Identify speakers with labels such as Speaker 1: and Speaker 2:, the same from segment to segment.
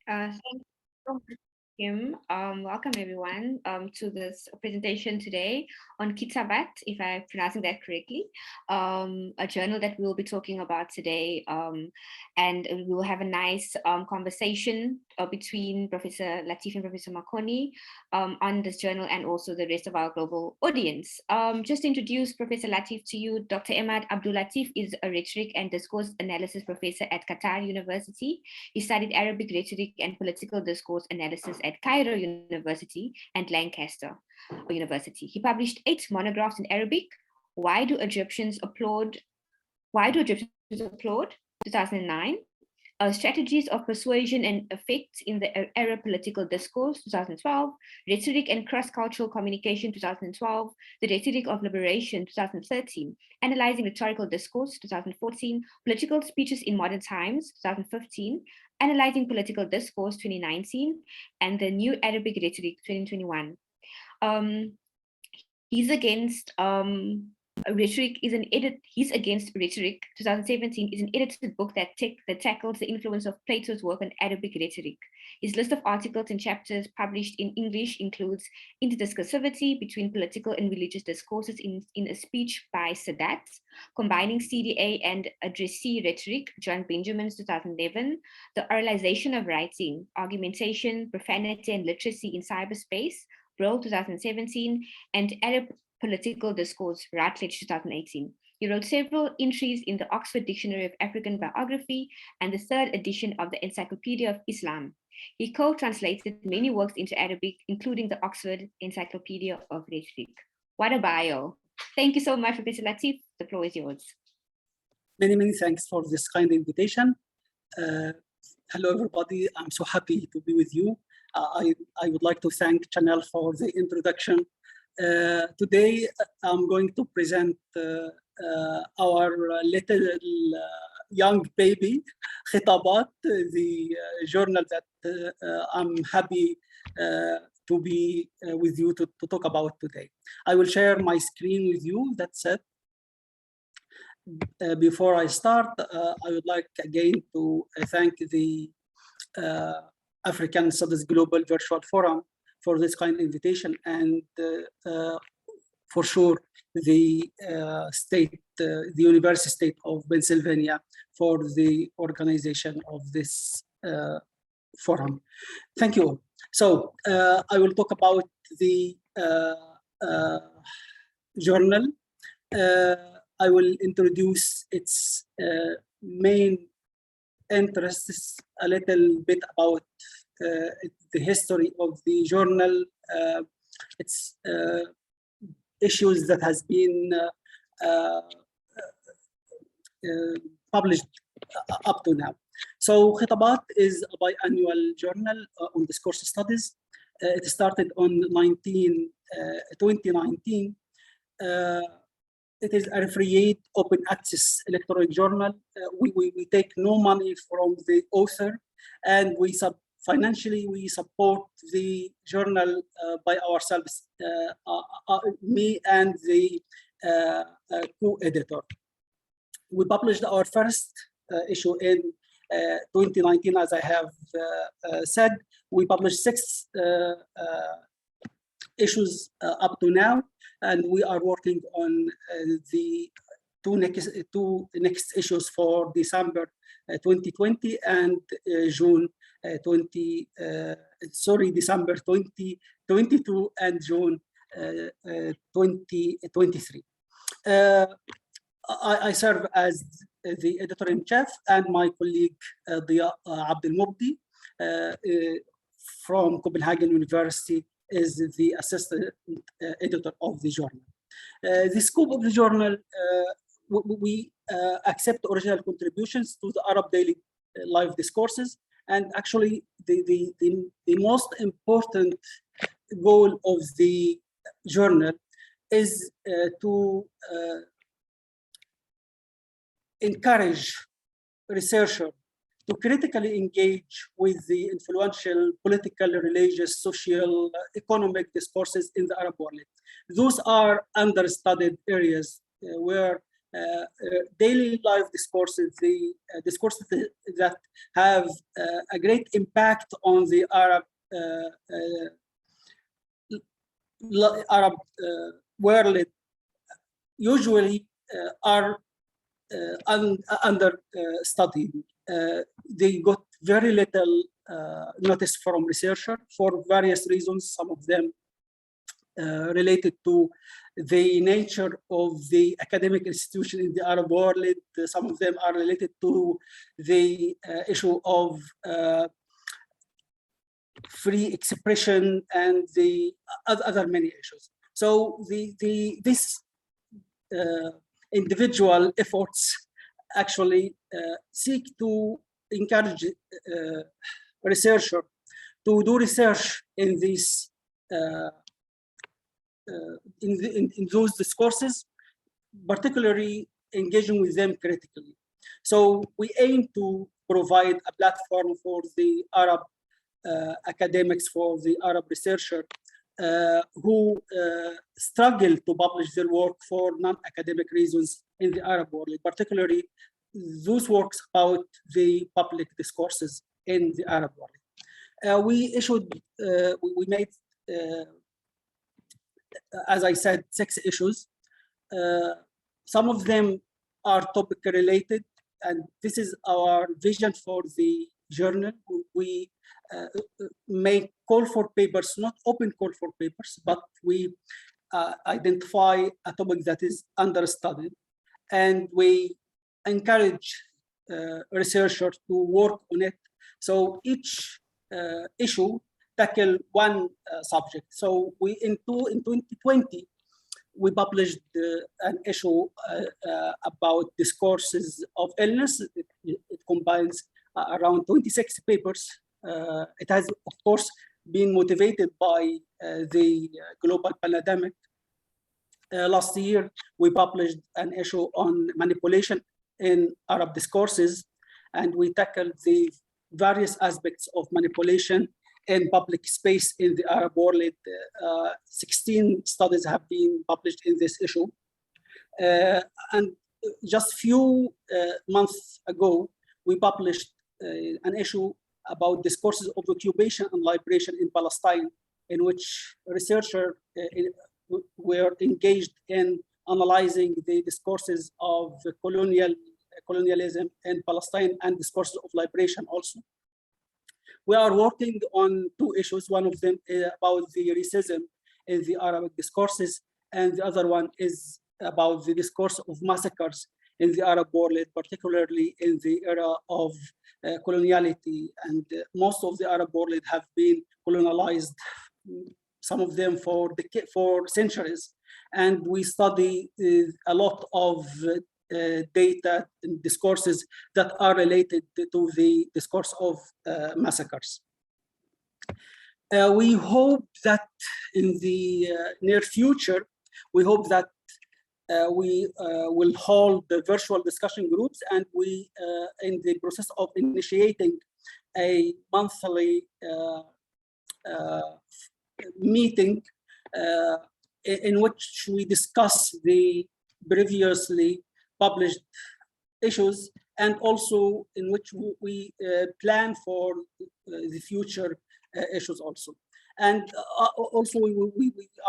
Speaker 1: Thank you so much, Kim. Welcome everyone to this presentation today on Khitabat, if I'm pronouncing that correctly, a journal that we'll be talking about today. And we'll have a nice conversation between Professor Latif and Professor Makoni on this journal and also the rest of our global audience. Just to introduce Professor Latif to you, Dr. Emad Abdul-Latif is a rhetoric and discourse analysis professor at Qatar University. He studied Arabic rhetoric and political discourse analysis at Cairo University and Lancaster University. He published 8 monographs in Arabic. Why do Egyptians applaud? 2009. Strategies of Persuasion and Effects in the Arab Political Discourse, 2012, Rhetoric and Cross-Cultural Communication, 2012, The Rhetoric of Liberation, 2013, Analyzing Rhetorical Discourse, 2014, Political Speeches in Modern Times, 2015, Analyzing Political Discourse, 2019, and The New Arabic Rhetoric, 2021. He's against Rhetoric is He's Against Rhetoric, 2017, is an edited book that tackles the influence of Plato's work on Arabic rhetoric. His list of articles and chapters published in English includes Interdiscursivity Between Political and Religious Discourses in a Speech by Sadat, Combining CDA and Addressee Rhetoric, John Benjamin's 2011, The Oralization of Writing, Argumentation, Profanity and Literacy in Cyberspace, Brill, 2017, and Arab Political Discourse, Routledge, 2018. He wrote several entries in the Oxford Dictionary of African Biography and the 3rd edition of the Encyclopedia of Islam. He co-translated many works into Arabic, including the Oxford Encyclopedia of Rhetoric. What a bio. Thank you so much, Professor Latif. The floor is yours.
Speaker 2: Many thanks for this kind invitation. Hello, everybody. I'm so happy to be with you. I would like to thank Chanel for the introduction. Today, I'm going to present our little young baby, Khitabat, the journal that I'm happy to be with you to talk about today. I will share my screen with you, that's it. Before I start, I would like again to thank the African Studies Global Virtual Forum for this kind of invitation, and for sure the University State of Pennsylvania for the organization of this forum. Thank you. So I will talk about the journal. I will introduce its main interests, a little bit about the history of the journal, its issues that has been published up to now. So Khitabat is a biannual journal on discourse studies. It started on 2019. It is a free open access electronic journal. We take no money from the author, and financially, we support the journal by ourselves, me and the co-editor. We published our first issue in 2019, as I have said. We published 6 issues up to now, and we are working on the two next issues for December 2020 and December 2022 and June 2023. I serve as the editor-in-chief, and my colleague Abdul-Mubdi from Copenhagen University is the assistant editor of the journal. The scope of the journal, we accept original contributions to the Arab daily life discourses, and actually the most important goal of the journal is to encourage researchers to critically engage with the influential political, religious, social, economic discourses in the Arab world. Those are understudied areas where daily life discourses, the discourses that have a great impact on the Arab world usually are under studied. They got very little notice from researchers for various reasons. Some of them related to the nature of the academic institution in the Arab world. Some of them are related to the issue of free expression and the other many issues. So this individual efforts actually seek to encourage researchers to do research in these in those discourses, particularly engaging with them critically. So we aim to provide a platform for the Arab academics, for the Arab researcher who struggle to publish their work for non-academic reasons in the Arab world, particularly those works about the public discourses in the Arab world. We made, as I said, 6 issues. Some of them are topic related, and this is our vision for the journal. We make call for papers, not open call for papers, but we identify a topic that is understudied, and we encourage researchers to work on it. So each issue tackle one subject. So in 2020, we published an issue about discourses of illness. It combines around 26 papers. It has, of course, been motivated by the global pandemic. Last year, we published an issue on manipulation in Arab discourses, and we tackled the various aspects of manipulation in public space in the Arab world. 16 studies have been published in this issue. And just few months ago, we published an issue about discourses of occupation and liberation in Palestine, in which researchers were engaged in analyzing the discourses of colonialism in Palestine and discourses of liberation also. We are working on 2 issues. One of them is about the racism in the Arabic discourses, and the other one is about the discourse of massacres in the Arab world, particularly in the era of coloniality. And most of the Arab world have been colonialized, some of them for centuries. And we study a lot of data and discourses that are related to the discourse of massacres. We hope that in the near future, we hope that we will hold the virtual discussion groups, and we in the process of initiating a monthly meeting in which we discuss the previously published issues, and also in which we plan for the future issues also. And also we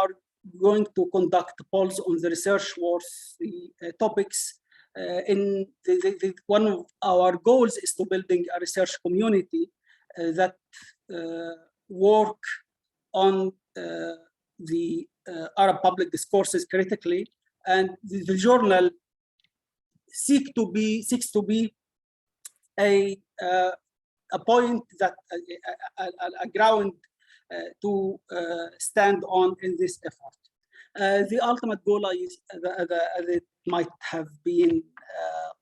Speaker 2: are going to conduct polls on the research worthy topics. One of our goals is to building a research community that work on the Arab public discourses critically, and the journal seeks to be a point that a ground to stand on in this effort. The ultimate goal is, as it might have been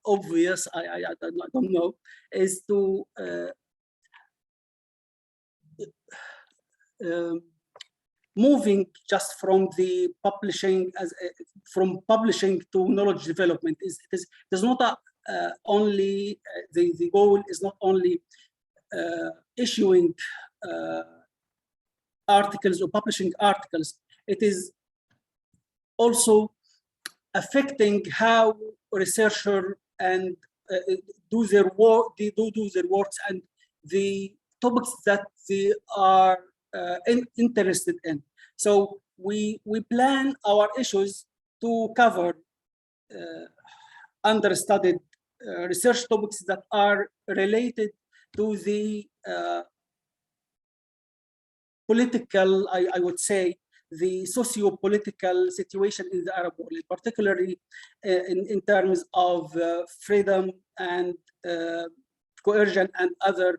Speaker 2: obvious, I don't know, is to moving just from the publishing from publishing to knowledge development is not only the goal is not only issuing articles or publishing articles. It is also affecting how researchers and do their work, they do their works, and the topics that they are interested in. So we plan our issues to cover understudied research topics that are related to the political, I would say, the socio-political situation in the Arab world, particularly in terms of freedom and coercion and other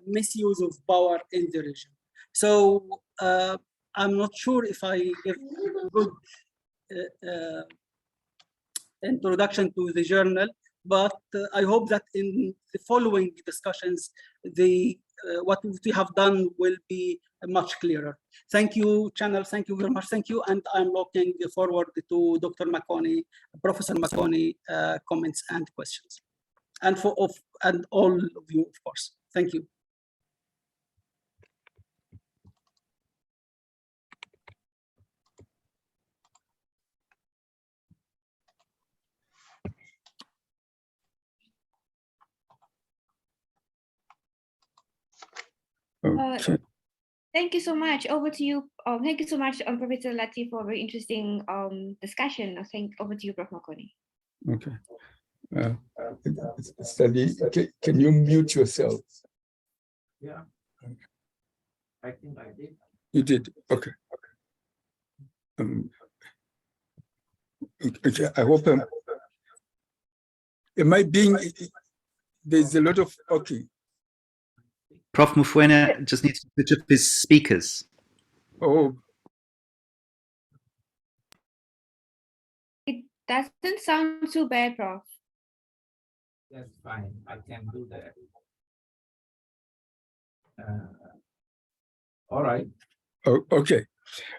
Speaker 2: misuse of power in the region. So I'm not sure if I give a good introduction to the journal, but I hope that in the following discussions, what we have done will be much clearer. Thank you, channel. Thank you very much. Thank you. And I'm looking forward to Dr. Makoni, Professor Makoni, comments and questions. And and all of you, of course. Thank you.
Speaker 1: Thank you so much. Over to you. Thank you so much, Professor Latif, for a very interesting discussion. Over to you, Prof. Makoni.
Speaker 3: Okay. Sally, can you mute yourself?
Speaker 4: Yeah. I think I did.
Speaker 3: You did? Okay. Okay. I hope am I being, there's a lot of, okay.
Speaker 5: Prof. Mufwena just needs to switch up his speakers.
Speaker 3: Oh.
Speaker 1: It doesn't sound too bad, Prof.
Speaker 4: That's fine. I can do that. All right.
Speaker 3: Oh, okay.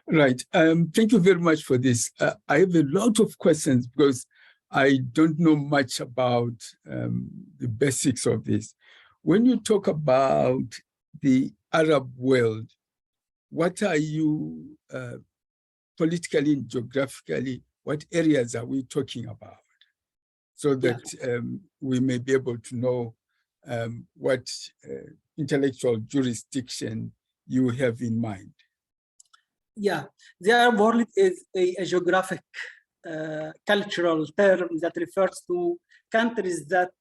Speaker 3: Right. Thank you very much for this. I have a lot of questions because I don't know much about the basics of this. When you talk about the Arab world, what are you politically and geographically, what areas are we talking about? So that we may be able to know what intellectual jurisdiction you have in mind.
Speaker 2: Yeah, the Arab world is a geographic cultural term that refers to countries that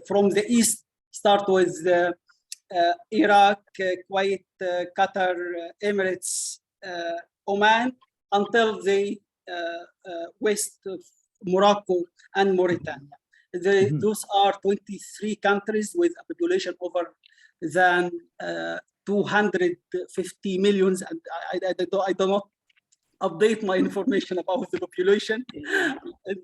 Speaker 2: from the east start with Iraq, Kuwait, Qatar, Emirates, Oman, until the west of Morocco and Mauritania. Those are 23 countries with a population over than 250 million. And I do not update my information about the population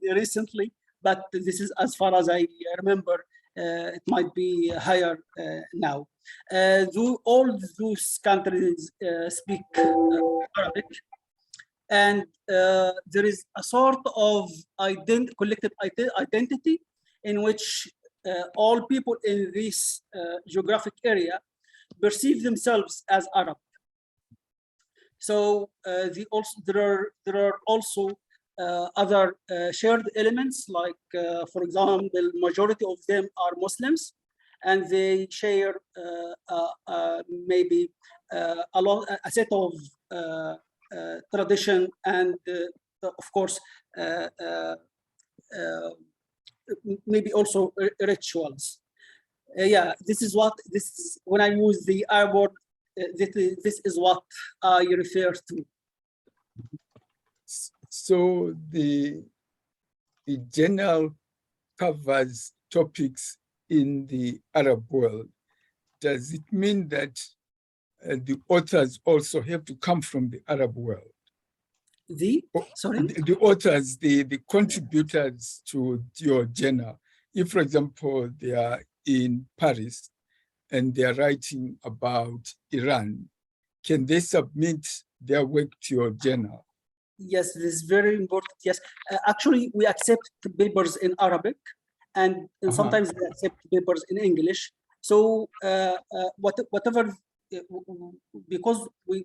Speaker 2: recently, but this is as far as I remember. It might be higher now. All those countries speak Arabic, and there is a sort of collective identity in which all people in this geographic area perceive themselves as Arab. So there are also other shared elements, like, for example, the majority of them are Muslims, and they share maybe a set of tradition and, of course, maybe also rituals. This is when I use the Arab word, this is what I refer to.
Speaker 3: So the journal covers topics in the Arab world. Does it mean that the authors also have to come from the Arab world? The authors, the contributors to your journal, if, for example, they are in Paris and they are writing about Iran, can they submit their work to your journal?
Speaker 2: Yes, this is very important. Yes, actually, we accept papers in Arabic, and sometimes we accept papers in English. So whatever, because we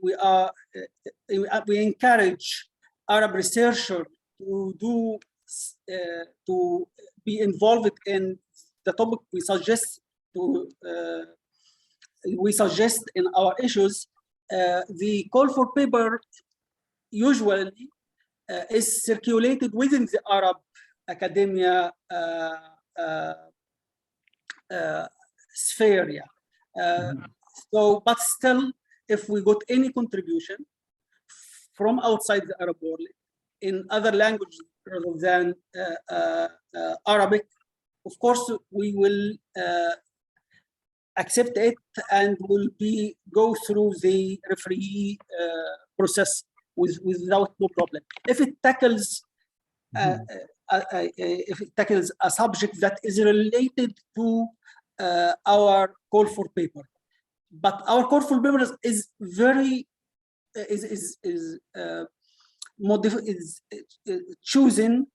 Speaker 2: encourage Arab researcher to be involved in the topic we suggest in our issues. The call for paper usually is circulated within the Arab academia sphere. Yeah. So, but still, if we got any contribution from outside the Arab world in other languages rather than Arabic, of course, we will accept it and will go through the referee process without no problem. If it tackles a subject that is related to our call for paper, but our call for paper is very chosen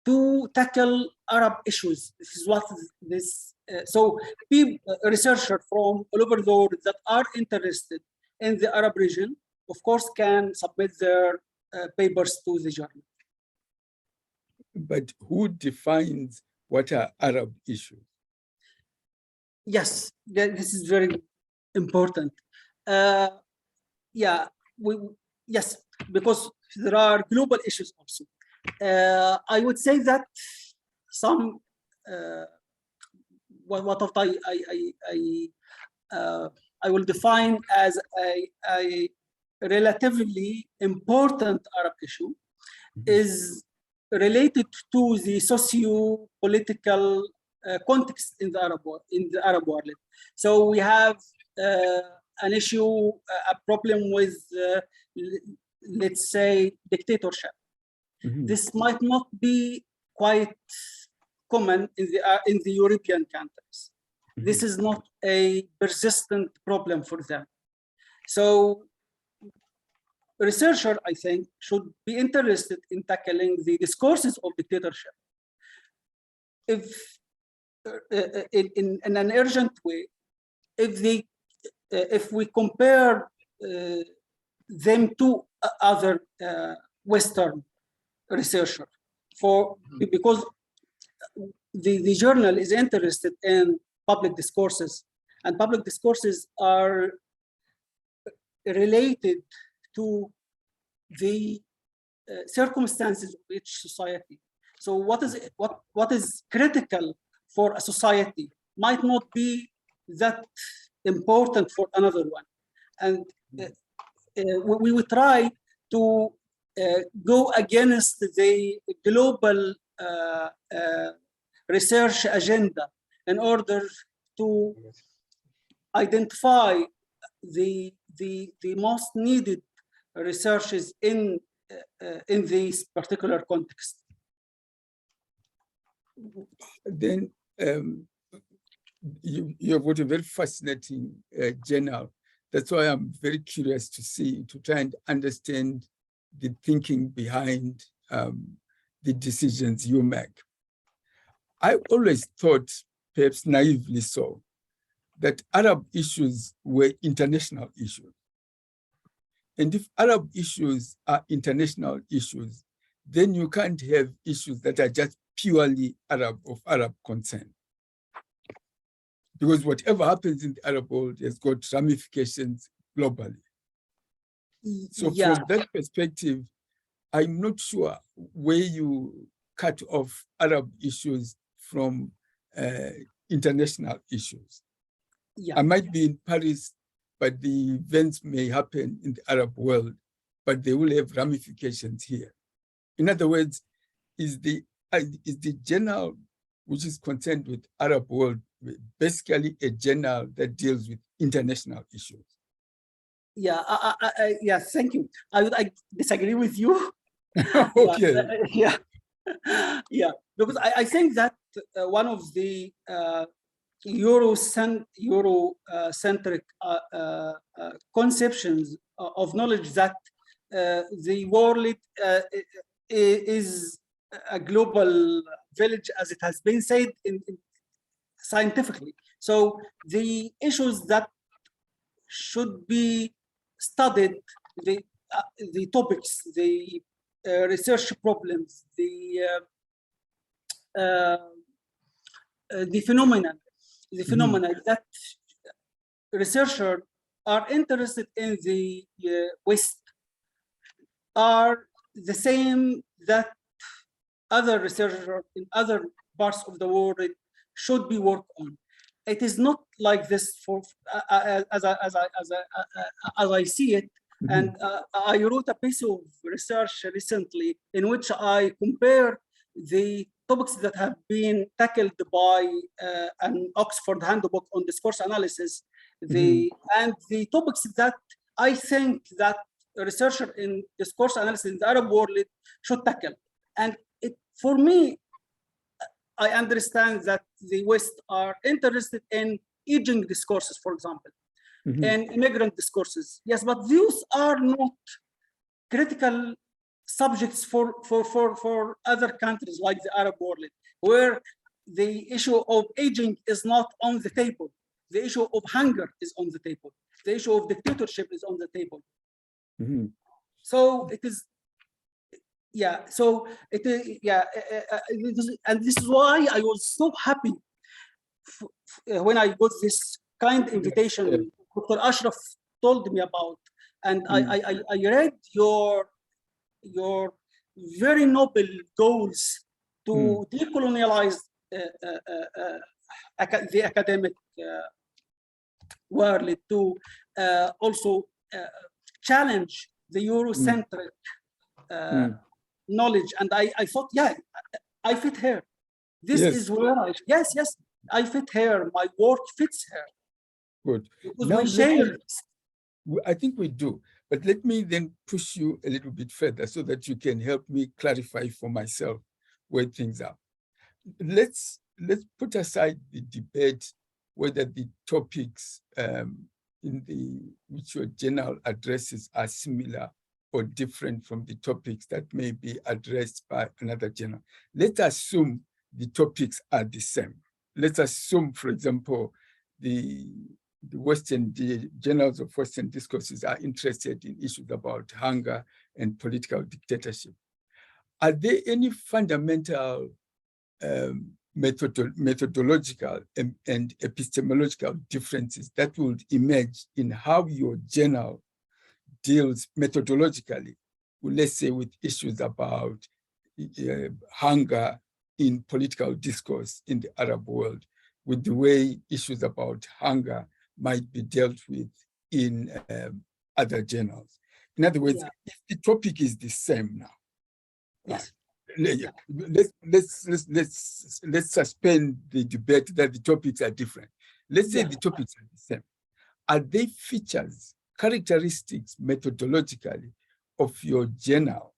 Speaker 2: to tackle Arab issues. This is what this. So, researchers from all over the world that are interested in the Arab region, of course, can submit their papers to the journal.
Speaker 3: But who defines what are Arab issues?
Speaker 2: Yes, this is very important. Yes, because there are global issues also. I would say that some what I will define as a relatively important Arab issue is related to the socio-political context in the Arab world. So we have an issue, a problem with, let's say, dictatorship. This might not be quite common in the European countries. This is not a persistent problem for them. So researchers, I think, should be interested in tackling the discourses of dictatorship in an urgent way. If we compare them to other Western researcher, because the journal is interested in public discourses, and public discourses are related to the circumstances of each society. So what is critical for a society might not be that important for another one, and we will try to go against the global research agenda in order to identify the most needed researches in this particular context.
Speaker 3: Then you have got a very fascinating journal. That's why I'm very curious to try and understand the thinking behind the decisions you make. I always thought, perhaps naively so, that Arab issues were international issues. And if Arab issues are international issues, then you can't have issues that are just purely Arab of Arab concern. Because whatever happens in the Arab world has got ramifications globally. So from that perspective, I'm not sure where you cut off Arab issues from international issues. I might be in Paris, but the events may happen in the Arab world, but they will have ramifications here. In other words, is the journal which is concerned with Arab world basically a journal that deals with international issues?
Speaker 2: Yeah, thank you. I disagree with you.
Speaker 3: Okay.
Speaker 2: Because I think that one of the Euro-centric conceptions of knowledge that the world is a global village, as it has been said scientifically. So the issues that should be studied, the topics, the research problems, the phenomena that researchers are interested in the West are the same that other researchers in other parts of the world should be worked on. It is not like this for as I see it. And I wrote a piece of research recently in which I compare the topics that have been tackled by an Oxford handbook on discourse analysis, and the topics that I think that a researcher in discourse analysis in the Arab world should tackle. And for me, I understand that the West are interested in aging discourses, for example, and immigrant discourses. Yes, but those are not critical subjects for other countries like the Arab world, where the issue of aging is not on the table. The issue of hunger is on the table. The issue of dictatorship is on the table. So it is, yeah. So it is, yeah. And this is why I was so happy when I got this kind invitation Dr. Ashraf told me about, and I read your very noble goals to decolonialize the academic world, to also challenge the Eurocentric knowledge. And I thought, yeah, I fit here. This is where I fit here. My work fits here.
Speaker 3: Good.
Speaker 2: Because
Speaker 3: Now,
Speaker 2: we share.
Speaker 3: I think we do. But let me then push you a little bit further so that you can help me clarify for myself where things are. Let's put aside the debate whether the topics which your journal addresses are similar or different from the topics that may be addressed by another journal. Let's assume the topics are the same. Let's assume, for example, the journals of Western discourses are interested in issues about hunger and political dictatorship. Are there any fundamental methodological and epistemological differences that would emerge in how your journal deals methodologically, let's say, with issues about hunger in political discourse in the Arab world, with the way issues about hunger might be dealt with in other journals? In other words, if the topic is the same now, let's suspend the debate that the topics are different. Let's say the topics are the same. Are they features, characteristics, methodologically, of your journal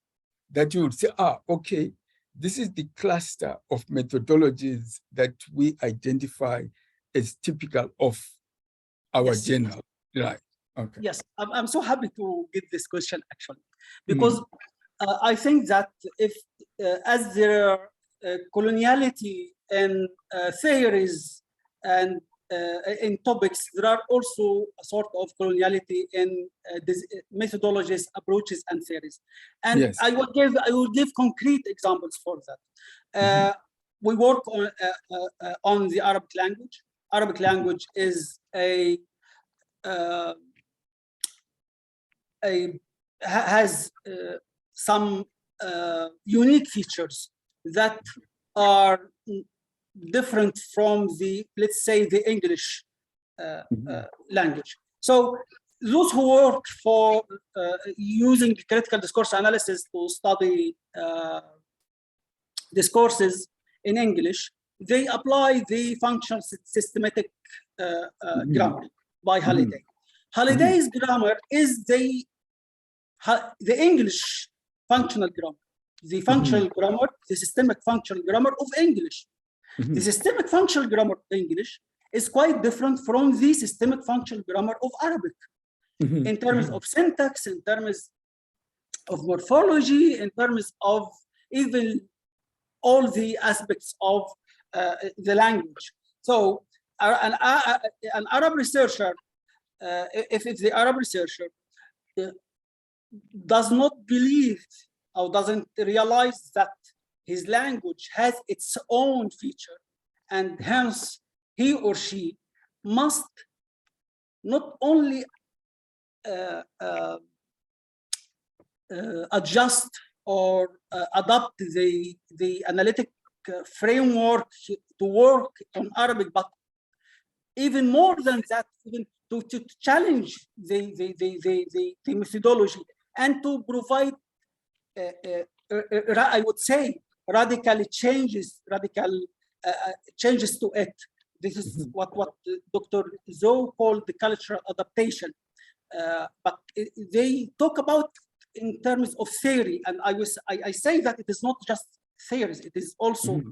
Speaker 3: that you would say, okay, this is the cluster of methodologies that we identify as typical of our journal? Right. Okay.
Speaker 2: Yes, I'm so happy to get this question, actually, because I think that if, as there are coloniality in theories and in topics, there are also a sort of coloniality in methodologies, approaches, and theories. And I will give concrete examples for that. We work on the Arabic language. Arabic language is has some unique features that are different from the, let's say, the English language. So those who work for using critical discourse analysis to study discourses in English, they apply the functional systematic grammar by Halliday. Halliday's grammar is the English functional grammar, the functional grammar, the systemic functional grammar of English. The systemic functional grammar of English is quite different from the systemic functional grammar of Arabic in terms of syntax, in terms of morphology, in terms of even all the aspects of the language. So an Arab researcher, if the Arab researcher does not believe or doesn't realize that his language has its own feature, and hence he or she must not only adjust or adopt the analytic framework to work on Arabic, but even more than that, even to challenge the methodology and to provide, I would say, radical changes to it. This is what Dr. Zoe called the cultural adaptation. But they talk about in terms of theory, and I say that it is not just theories; it is also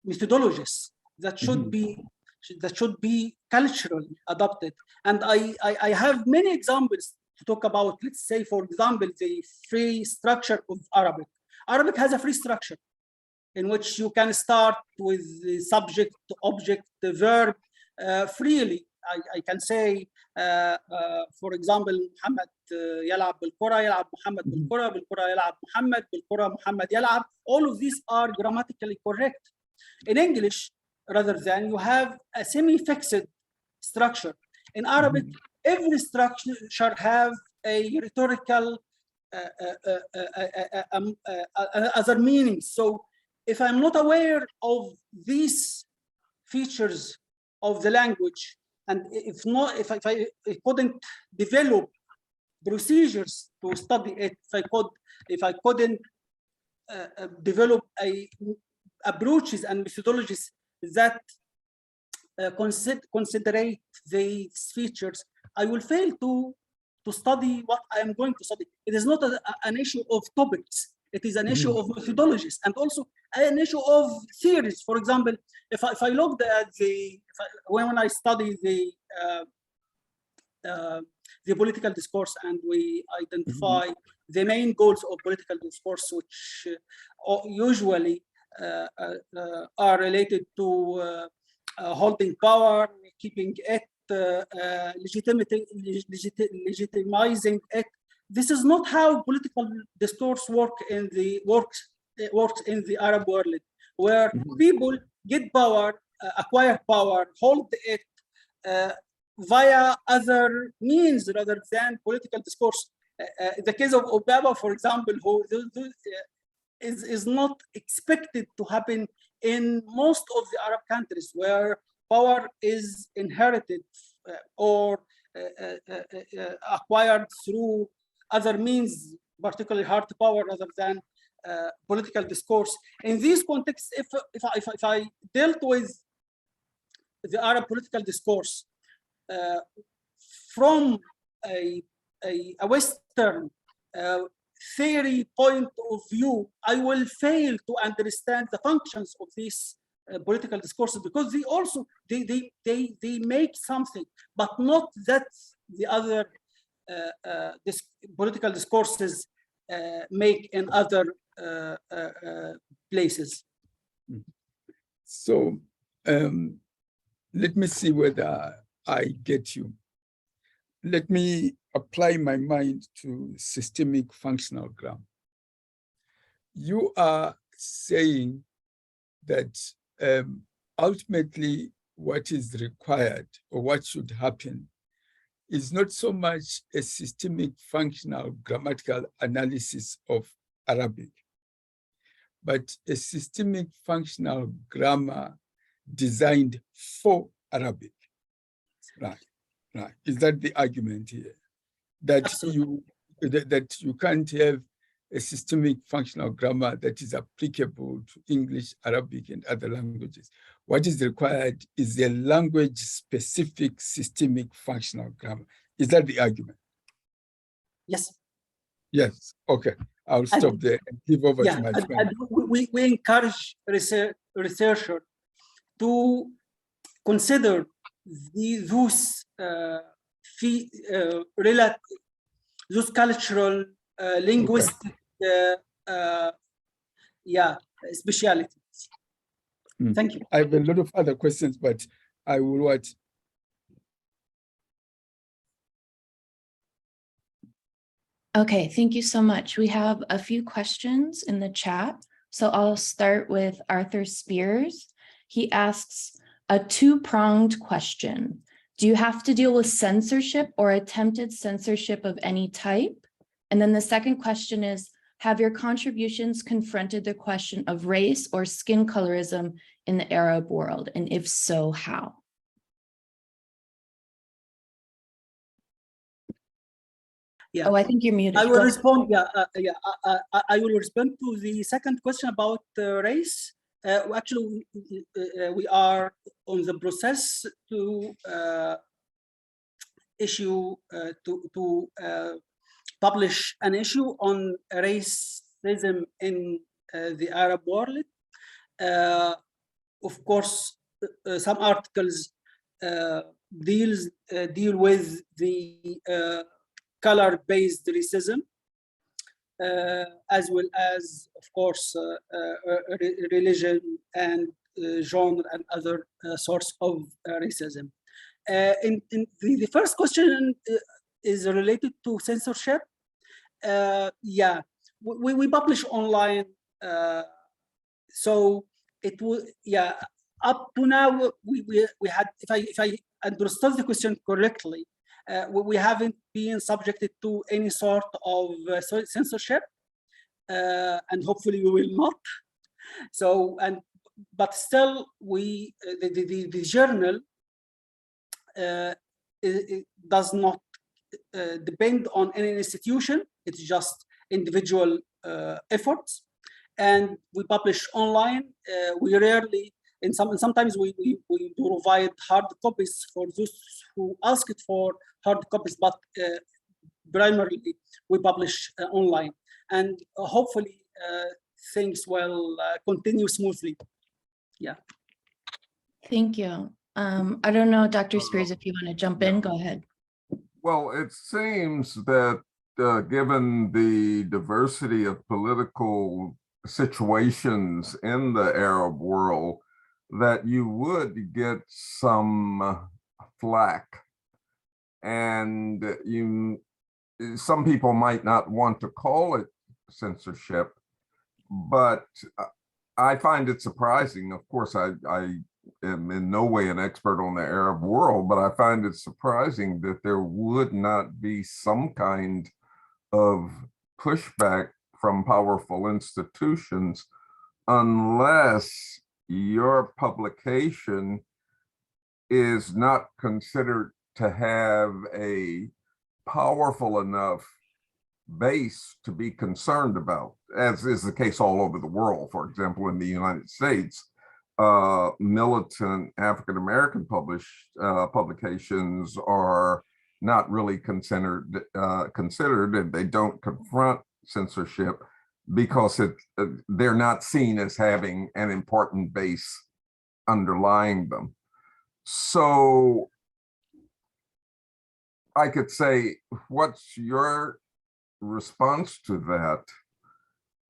Speaker 2: methodologies that should be culturally adopted. And I have many examples to talk about. Let's say, for example, the free structure of Arabic. Arabic has a free structure in which you can start with the subject, object, the verb freely. I can say, for example, محمد يلعب بالكرة, يلعب محمد بالكرة, بالكرة يلعب محمد, بالكرة محمد يلعب. All of these are grammatically correct. In English, rather than, you have a semi-fixed structure. In Arabic, every structure have a rhetorical other meanings. So if I'm not aware of these features of the language, and if I couldn't develop procedures to study it, if I couldn't develop approaches and methodologies that consider these features, I will fail to study what I am going to study. It is not an issue of topics. It is an issue of methodologies, and also an issue of theories. For example, if I looked at when I study the political discourse, and we identify the main goals of political discourse, which usually are related to holding power, keeping it, legitimizing it. This is not how political discourse works in the Arab world, where people get power, acquire power, hold it via other means rather than political discourse. The case of Obama, for example, who is not expected to happen in most of the Arab countries, where power is inherited or acquired through other means, particularly hard power, rather than political discourse. In these contexts, if I dealt with the Arab political discourse from a Western theory point of view, I will fail to understand the functions of these political discourses, because they make something, but not that the other political discourses make in other places.
Speaker 3: So let me see whether I get you. Let me apply my mind to systemic functional grammar. You are saying that ultimately what is required or what should happen is not so much a systemic functional grammatical analysis of Arabic, but a systemic functional grammar designed for Arabic. Right, right. Is that the argument here? That you can't have a systemic functional grammar that is applicable to English, Arabic, and other languages. What is required is a language-specific systemic functional grammar. Is that the argument?
Speaker 2: Yes.
Speaker 3: Yes. Okay. I'll stop there and give over to my friend.
Speaker 2: We encourage researchers to consider those cultural, linguistic, specialities. Thank you.
Speaker 3: I have a lot of other questions, but I will what?
Speaker 6: Okay, thank you so much. We have a few questions in the chat. So I'll start with Arthur Spears. He asks a two-pronged question. Do you have to deal with censorship or attempted censorship of any type? And then the second question is, have your contributions confronted the question of race or skin colorism in the Arab world? And if so, how?
Speaker 2: Yeah.
Speaker 6: Oh, I think you're muted.
Speaker 2: I will
Speaker 6: Go ahead.
Speaker 2: respond. I will respond to the second question about race. Actually, we are on the process to publish an issue on racism in the Arab world. Of course, some articles deal with the color-based racism, as well as, of course, religion and genre and other sorts of racism. In the first question is related to censorship. Yeah, we publish online, so it will. Yeah, up to now we had, if I understood the question correctly, we haven't been subjected to any sort of censorship, and hopefully we will not. So, but still, the journal it does not depend on any institution. It's just individual efforts, and we publish online. We rarely, sometimes we provide hard copies for those who ask it for hard copies, but primarily we publish online, and hopefully things will continue smoothly. Yeah.
Speaker 6: Thank you. I don't know, Dr. Spears, if you want to jump in, go ahead.
Speaker 7: Well, it seems that given the diversity of political situations in the Arab world, that you would get some flack, and some people might not want to call it censorship, but I find it surprising. Of course, I am in no way an expert on the Arab world, but I find it surprising that there would not be some kind of pushback from powerful institutions unless your publication is not considered to have a powerful enough base to be concerned about, as is the case all over the world. For example, in the United States, militant African-American publications are not really considered, and they don't confront censorship because they're not seen as having an important base underlying them. So I could say, what's your response to that?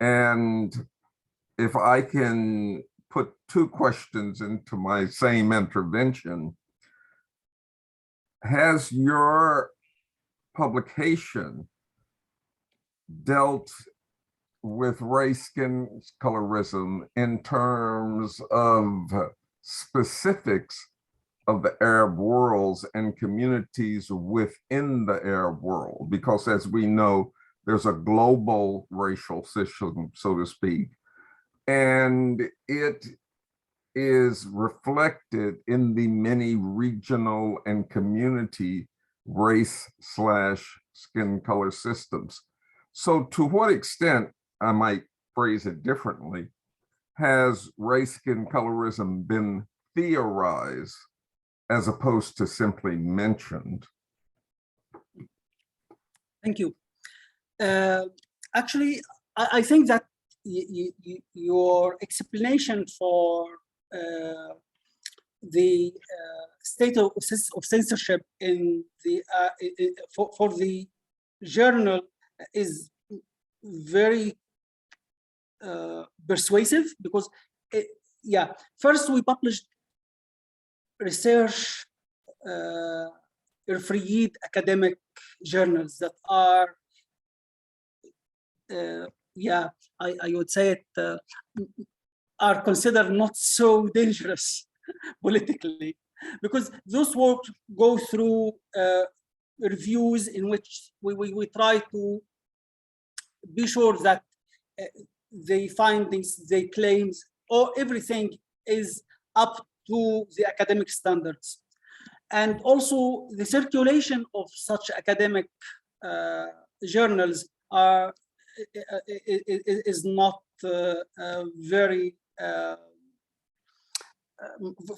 Speaker 7: And if I can put two questions into my same intervention, has your publication dealt with race, skin colorism in terms of specifics of the Arab worlds and communities within the Arab world? Because as we know, there's a global racial system, so to speak, and it is reflected in the many regional and community race/skin color systems. So to what extent, I might phrase it differently, has race, skin colorism been theorized as opposed to simply mentioned?
Speaker 2: Thank you. Actually, I think that your explanation for the state of censorship in the for the journal is very persuasive, because first we published research refereed academic journals that are yeah, I would say it are considered not so dangerous politically, because those works go through reviews in which we try to be sure that the findings, the claims, or everything is up to the academic standards. And also the circulation of such academic journals is not very,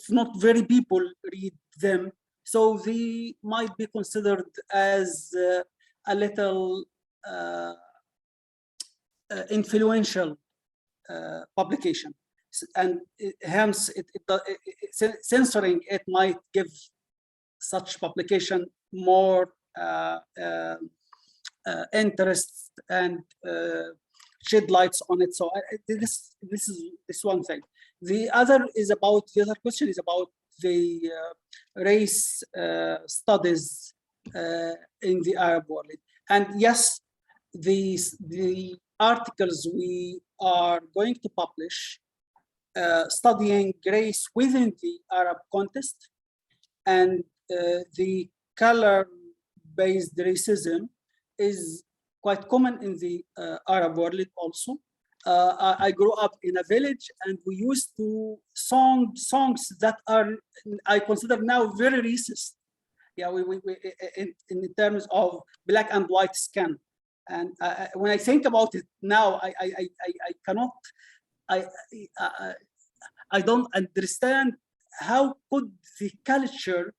Speaker 2: not very people read them. So they might be considered as a little influential publication, and hence censoring it might give such publication more interest and shed lights on it. So this is one thing. The other question is about the race studies in the Arab world. And yes, the articles we are going to publish studying race within the Arab context and the color-based racism is quite common in the Arab world also. I grew up in a village, and we used to songs that are, I consider now, very racist. Yeah, in terms of black and white skin. And when I think about it now, I cannot, I don't understand how could the culture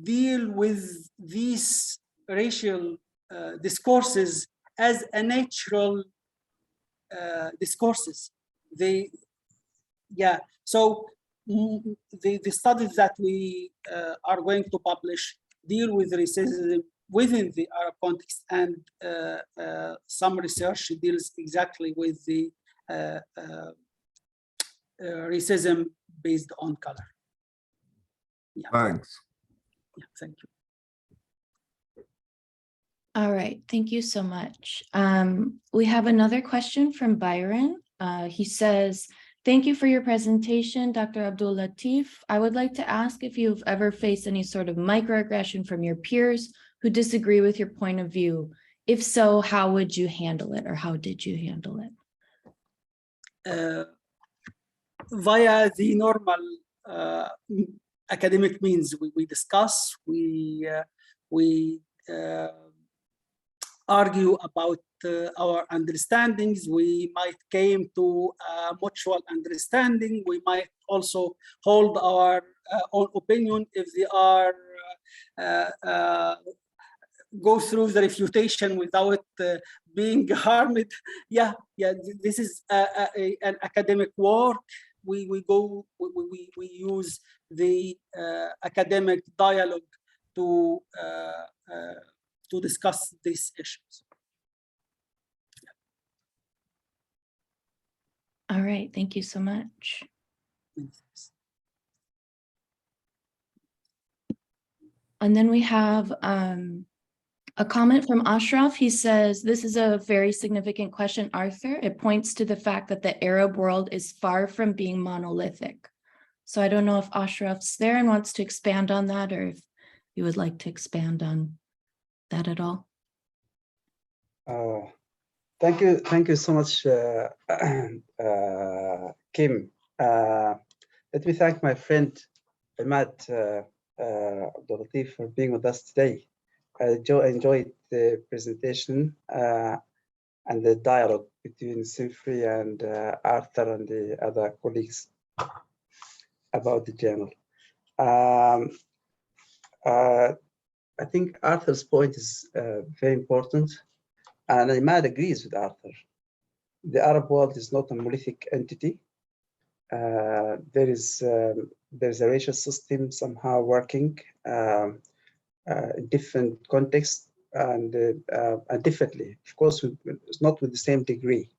Speaker 2: deal with these racial discourses as a natural discourses. So the studies that we are going to publish deal with racism within the Arab context, and some research deals exactly with the racism based on color. Yeah.
Speaker 7: Thanks.
Speaker 2: Yeah, thank you.
Speaker 6: All right, thank you so much. We have another question from Byron. He says, thank you for your presentation, Dr. Abdul-Latif. I would like to ask if you've ever faced any sort of microaggression from your peers who disagree with your point of view. If so, how would you handle it, or how did you handle it?
Speaker 2: Via the normal academic means, we discuss, we argue about our understandings. We might came to a mutual understanding. We might also hold our own opinion if they are go through the refutation without being harmed. Yeah, this is an academic work. We use the academic dialogue to discuss these issues.
Speaker 6: All right, thank you so much. And then we have a comment from Ashraf. He says, this is a very significant question, Arthur. It points to the fact that the Arab world is far from being monolithic. So I don't know if Ashraf's there and wants to expand on that, or if you would like to expand on that at all.
Speaker 8: Thank you so much, Kim. Let me thank my friend Emad Abdul-Latif for being with us today. I enjoyed the presentation and the dialogue between Sinfri and Arthur and the other colleagues about the journal. I think Arthur's point is very important, and Emad agrees with Arthur. The Arab world is not a monolithic entity. There's a racial system somehow working in different contexts and differently. Of course, it's not with the same degree.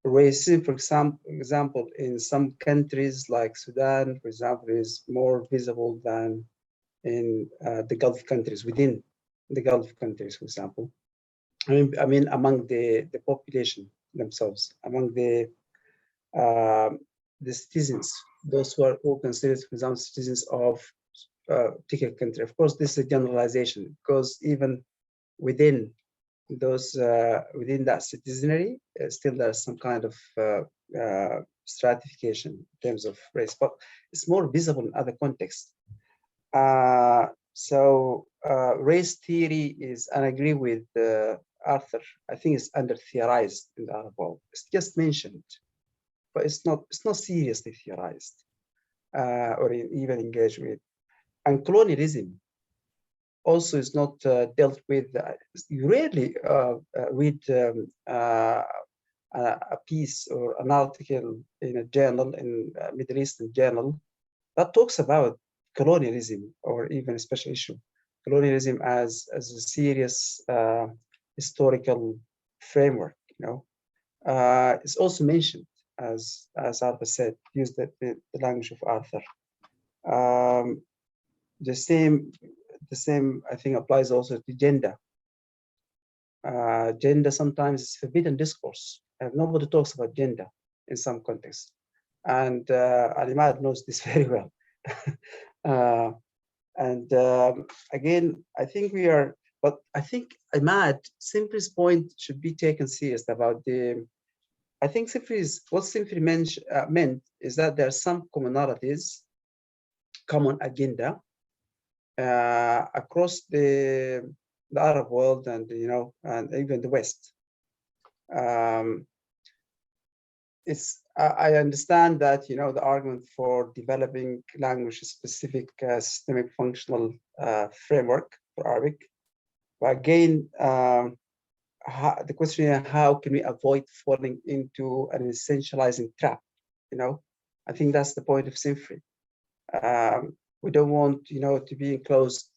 Speaker 8: Racism, for example, in some countries like Sudan, for example, is more visible than in the Gulf countries, within the Gulf countries, for example. I mean, among the population themselves, among the citizens, those who are all considered, for example, citizens of particular country. Of course, this is a generalization, because even within those within that citizenry, still there's some kind of stratification in terms of race, but it's more visible in other contexts. So race theory is, and I agree with Arthur, I think it's under theorized in the Arab world. It's just mentioned, but it's not seriously theorized or even engaged with. And colonialism also is not dealt with. You rarely read a piece or an article in a journal, in a Middle Eastern journal, that talks about colonialism, or even a special issue, colonialism as a serious historical framework. It's also mentioned, as Arthur said, use the language of Arthur. The same I think applies also to gender. Gender sometimes is forbidden discourse. Nobody talks about gender in some contexts, and Emad knows this very well. Again, I think we are, but I think Emad, Simfri's point should be taken seriously about the. I think what Simfri meant is that there are some commonalities, common agenda across the Arab world, and and even the West. I understand that the argument for developing language-specific systemic functional framework for Arabic, but again, the question is, how can we avoid falling into an essentializing trap? I think that's the point of Simfri. We don't want to be enclosed,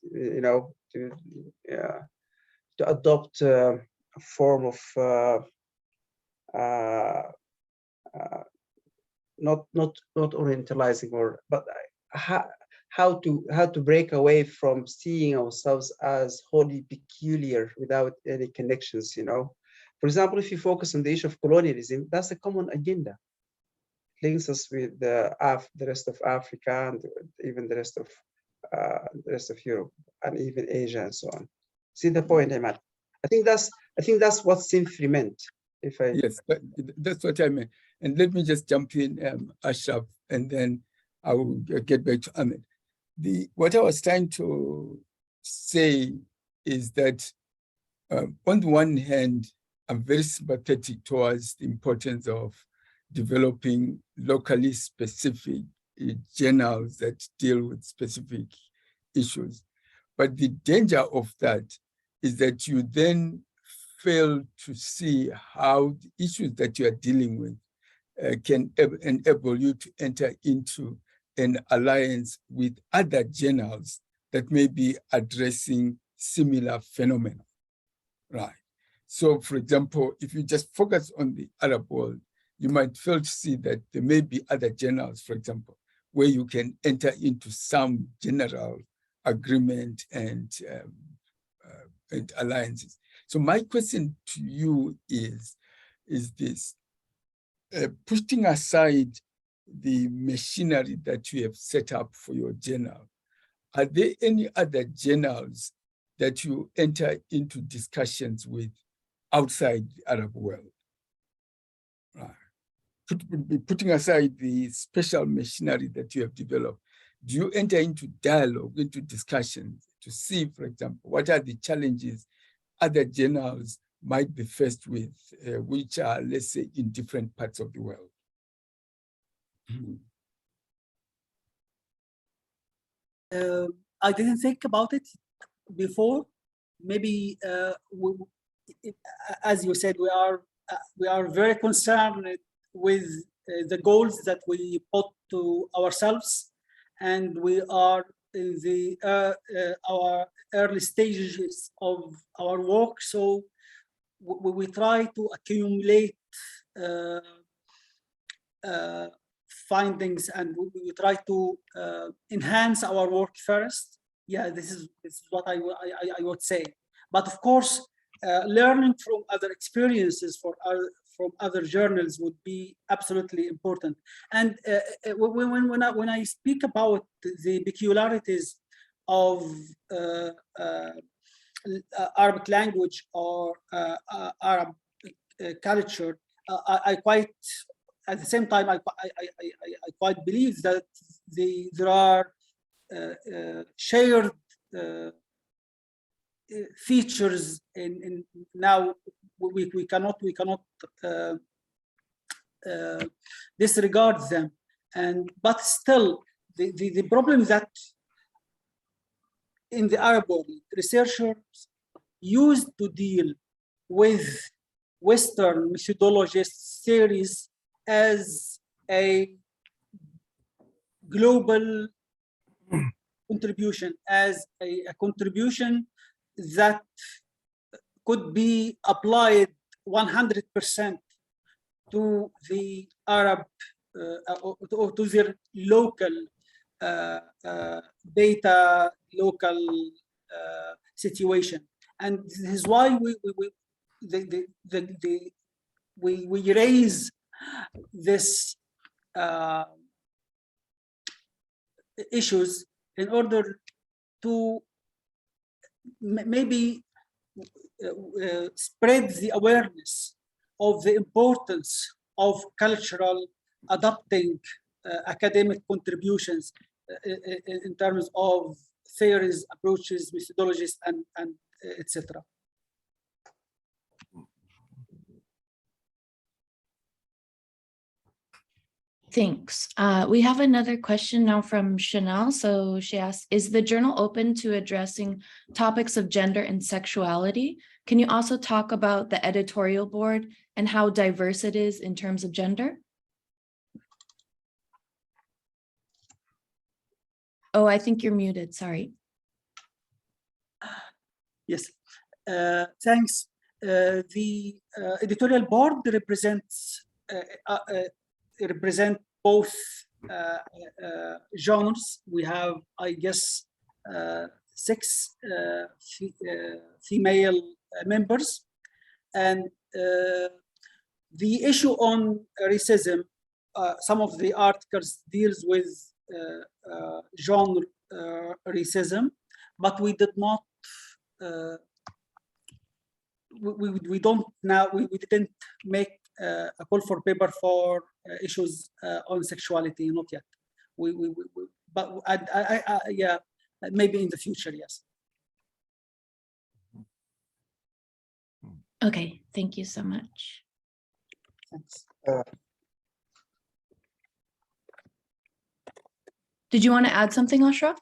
Speaker 8: to adopt a form of not orientalizing, but how to break away from seeing ourselves as wholly peculiar without any connections. For example, if you focus on the issue of colonialism, that's a common agenda. It links us with the rest of Africa, and even the rest of Europe, and even Asia, and so on. See the point, Emad? I think that's what Simfri meant.
Speaker 3: Yes, that's what I meant. And let me just jump in, Ashraf, and then I will get back to Ahmed. What I was trying to say is that on the one hand, I'm very sympathetic towards the importance of developing locally specific journals that deal with specific issues. But the danger of that is that you then fail to see how the issues that you are dealing with can enable you to enter into an alliance with other journals that may be addressing similar phenomena, right? So, for example, if you just focus on the Arab world, you might fail to see that there may be other journals, for example, where you can enter into some general agreement and alliances. So my question to you is this: putting aside the machinery that you have set up for your journal, are there any other journals that you enter into discussions with outside the Arab world? Putting aside the special machinery that you have developed, do you enter into dialogue, into discussions to see, for example, what are the challenges other journals might be faced with, which are, let's say, in different parts of the world?
Speaker 2: I didn't think about it before. Maybe, as you said, we are very concerned with the goals that we put to ourselves, and we are in the our early stages of our work. So we try to accumulate findings, and we try to enhance our work first. Yeah, this is what I would say. But of course, learning from other experiences from other journals would be absolutely important. And when I speak about the peculiarities of Arabic language or Arab culture, I quite, at the same time, I quite believe that there are shared features in now we cannot disregard them, but still the problem that in the Arab world researchers used to deal with Western methodologist theories as a global contribution, as a contribution that could be applied 100% to the Arab or to their local data, local situation, and this is why we raise this issues in order to maybe spread the awareness of the importance of cultural adapting academic contributions in terms of theories, approaches, methodologies, and etc.
Speaker 6: Thanks. We have another question now from Chanel. So she asks, is the journal open to addressing topics of gender and sexuality? Can you also talk about the editorial board and how diverse it is in terms of gender? Oh, I think you're muted, sorry.
Speaker 2: Yes, thanks. The editorial board represents both genres. We have, I guess, 6 female members, and the issue on racism, some of the articles deals with genre racism, but we did not. We didn't make a call for paper for issues on sexuality, not yet. But yeah, maybe in the future, yes.
Speaker 6: Okay, thank you so much.
Speaker 2: Thanks.
Speaker 6: Did you want to add something, Ashraf?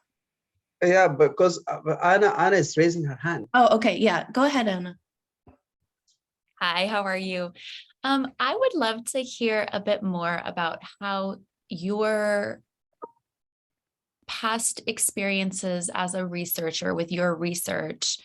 Speaker 8: Yeah, because Anna is raising her hand.
Speaker 6: Oh, okay, yeah, go ahead, Anna.
Speaker 9: Hi, how are you? I would love to hear a bit more about how your past experiences as a researcher with your research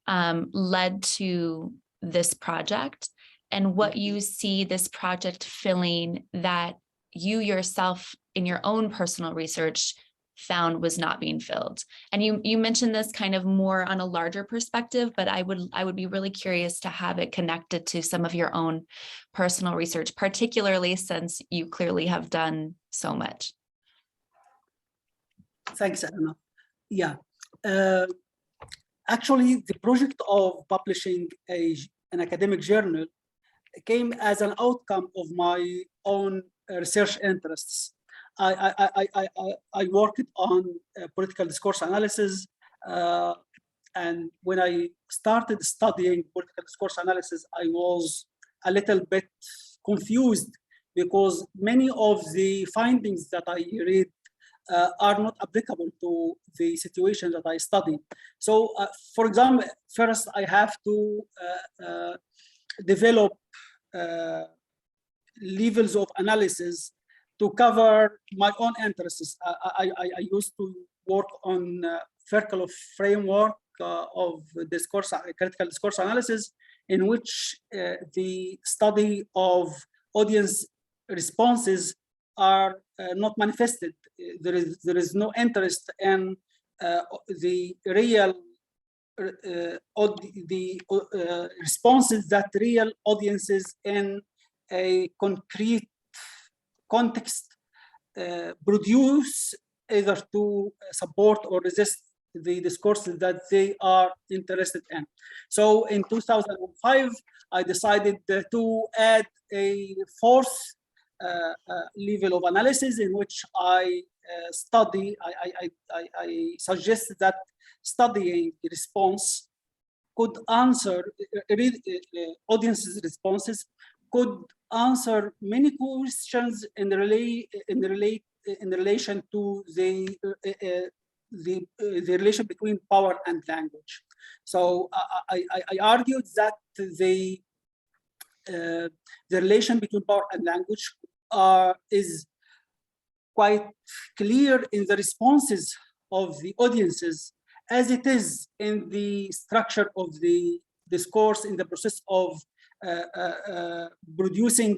Speaker 9: led to this project, and what you see this project filling that you yourself in your own personal research found was not being filled. And you mentioned this kind of more on a larger perspective, but I would be really curious to have it connected to some of your own personal research, particularly since you clearly have done so much.
Speaker 2: Thanks, Anna. Yeah, actually, the project of publishing an academic journal came as an outcome of my own research interests. I worked on political discourse analysis, and when I started studying political discourse analysis, I was a little bit confused because many of the findings that I read are not applicable to the situation that I study. So, for example, first I have to develop levels of analysis to cover my own interests. I used to work on Ferkel framework of discourse, critical discourse analysis, in which the study of audience responses are not manifested. There is no interest in the real responses that real audiences in a concrete context produce, either to support or resist the discourses that they are interested in. So in 2005, I decided to add a fourth level of analysis in which I suggest that studying response could answer, audiences' responses could answer many questions in relation to the relation between power and language. So I argued that the relation between power and language is quite clear in the responses of the audiences, as it is in the structure of the discourse, in the process of producing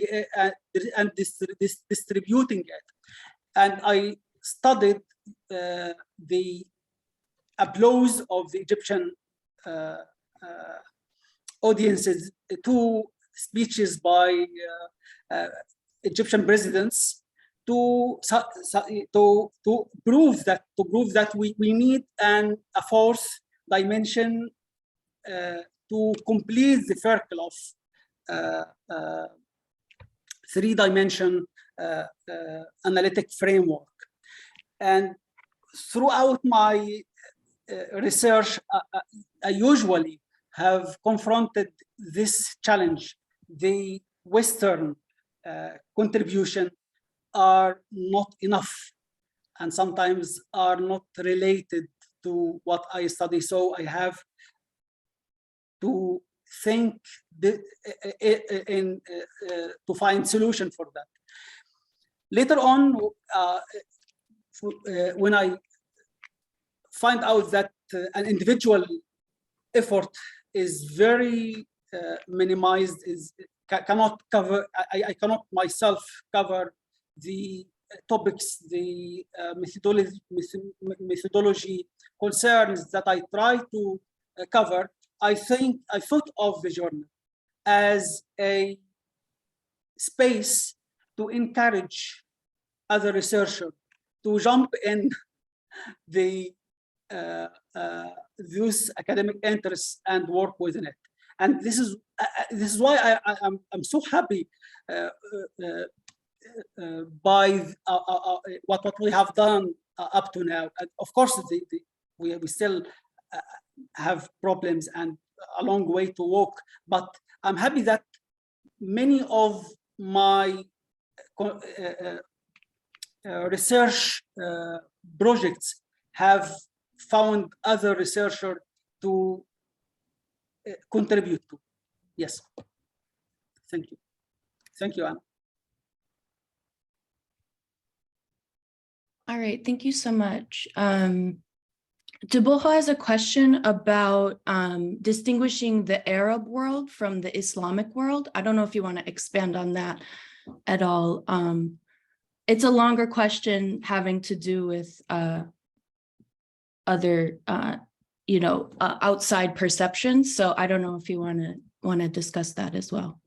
Speaker 2: and distributing it. And I studied the applause of the Egyptian audiences to speeches by Egyptian presidents to prove that we need a fourth dimension to complete the circle of three-dimension analytic framework. And throughout my research, I usually have confronted this challenge. The Western contribution are not enough, and sometimes are not related to what I study. So I have to think to find solution for that. Later on, when I find out that an individual effort is very minimized, cannot cover, I cannot myself cover the topics, the methodology concerns that I try to cover. I thought of the journal as a space to encourage other researchers to jump in the those academic interests and work within it. And this is why I'm so happy by what we have done up to now. And of course, we still have problems and a long way to walk, but I'm happy that many of my research projects have found other researchers to contribute to. Yes. Thank you. Thank you, Anna.
Speaker 6: All right, thank you so much. Deboho has a question about distinguishing the Arab world from the Islamic world. I don't know if you want to expand on that at all. It's a longer question having to do with other, outside perceptions. So I don't know if you want to discuss that as well.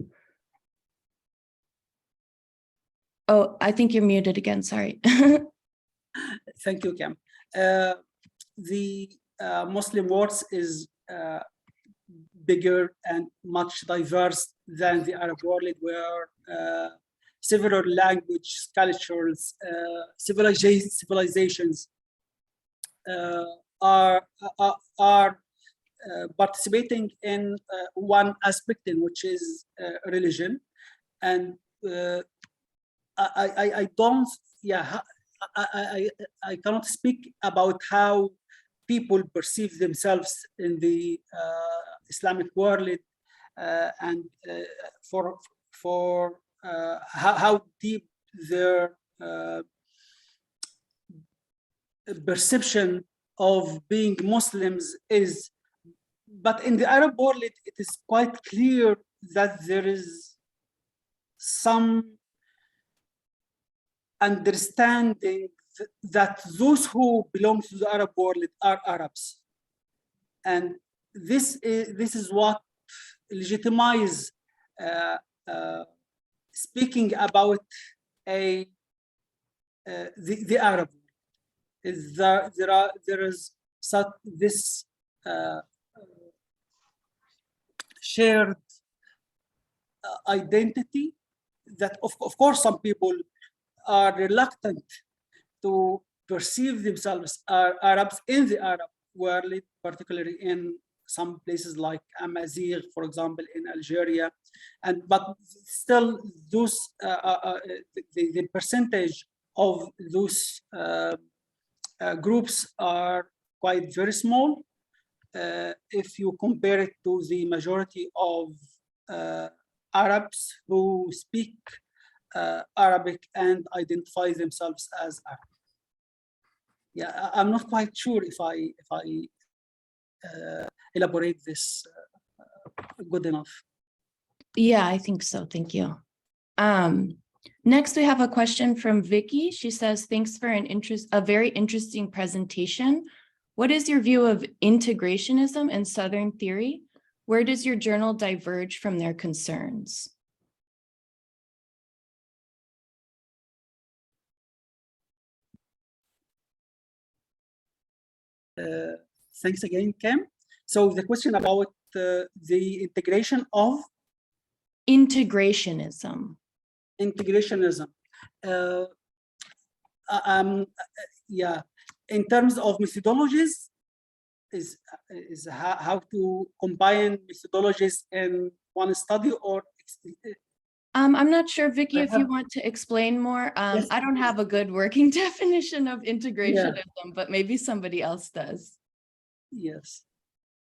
Speaker 6: Oh, I think you're muted again. Sorry.
Speaker 2: Thank you, Cam. The Muslim world is bigger and much diverse than the Arab world, where several languages, cultures, civilizations are participating in one aspect, in which is religion. And I cannot speak about how people perceive themselves in the Islamic world, and for how deep their perception of being Muslims is. But in the Arab world, it is quite clear that there is some understanding that those who belong to the Arab world are Arabs, and this is what legitimizes speaking about the Arab world. There is such this shared identity that of course some people are reluctant to perceive themselves as Arabs in the Arab world, particularly in some places like Amazigh, for example, in Algeria, but still those the percentage of those groups are quite very small if you compare it to the majority of Arabs who speak Arabic and identify themselves as Arab. Yeah, I'm not quite sure if I elaborate this good enough.
Speaker 6: Yeah, I think so. Thank you. Next, we have a question from Vicky. She says, thanks for a very interesting presentation. What is your view of integrationism and Southern theory? Where does your journal diverge from their concerns?
Speaker 2: Thanks again, Kim. So the question about the integration of?
Speaker 6: Integrationism.
Speaker 2: Integrationism. Yeah, in terms of methodologies, is how to combine methodologies in one study, or
Speaker 6: I'm not sure, Vicky, if you want to explain more.
Speaker 2: Yes.
Speaker 6: I don't have a good working definition of integrationism, but maybe somebody else does.
Speaker 2: Yes,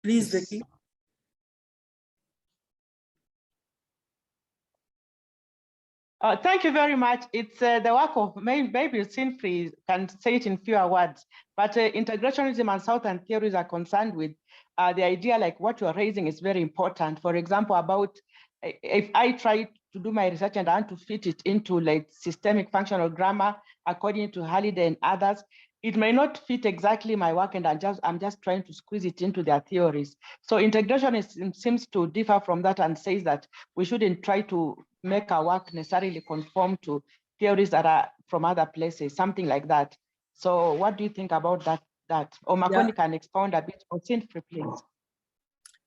Speaker 2: please, Vicky.
Speaker 10: Thank you very much. It's the work of maybe Sinfree can say it in fewer words, but integrationism and Southern theories are concerned with the idea like what you're raising is very important. For example, about if I try to do my research and I want to fit it into like systemic functional grammar, according to Halliday and others, it may not fit exactly my work, and I'm just trying to squeeze it into their theories. So integrationism seems to differ from that and says that we shouldn't try to make our work necessarily conform to theories that are from other places, something like that. So what do you think about that? Or Makoni can expound a bit, or Sinfree, please.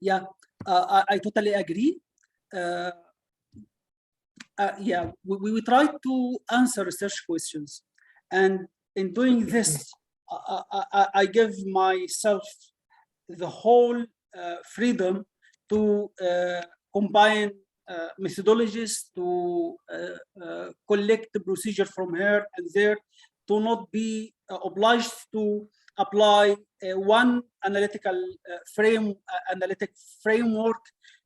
Speaker 2: Yeah, I totally agree. Yeah, we try to answer research questions, and in doing this, I give myself the whole freedom to combine methodologies, to collect the procedure from here and there, to not be obliged to apply one analytic framework.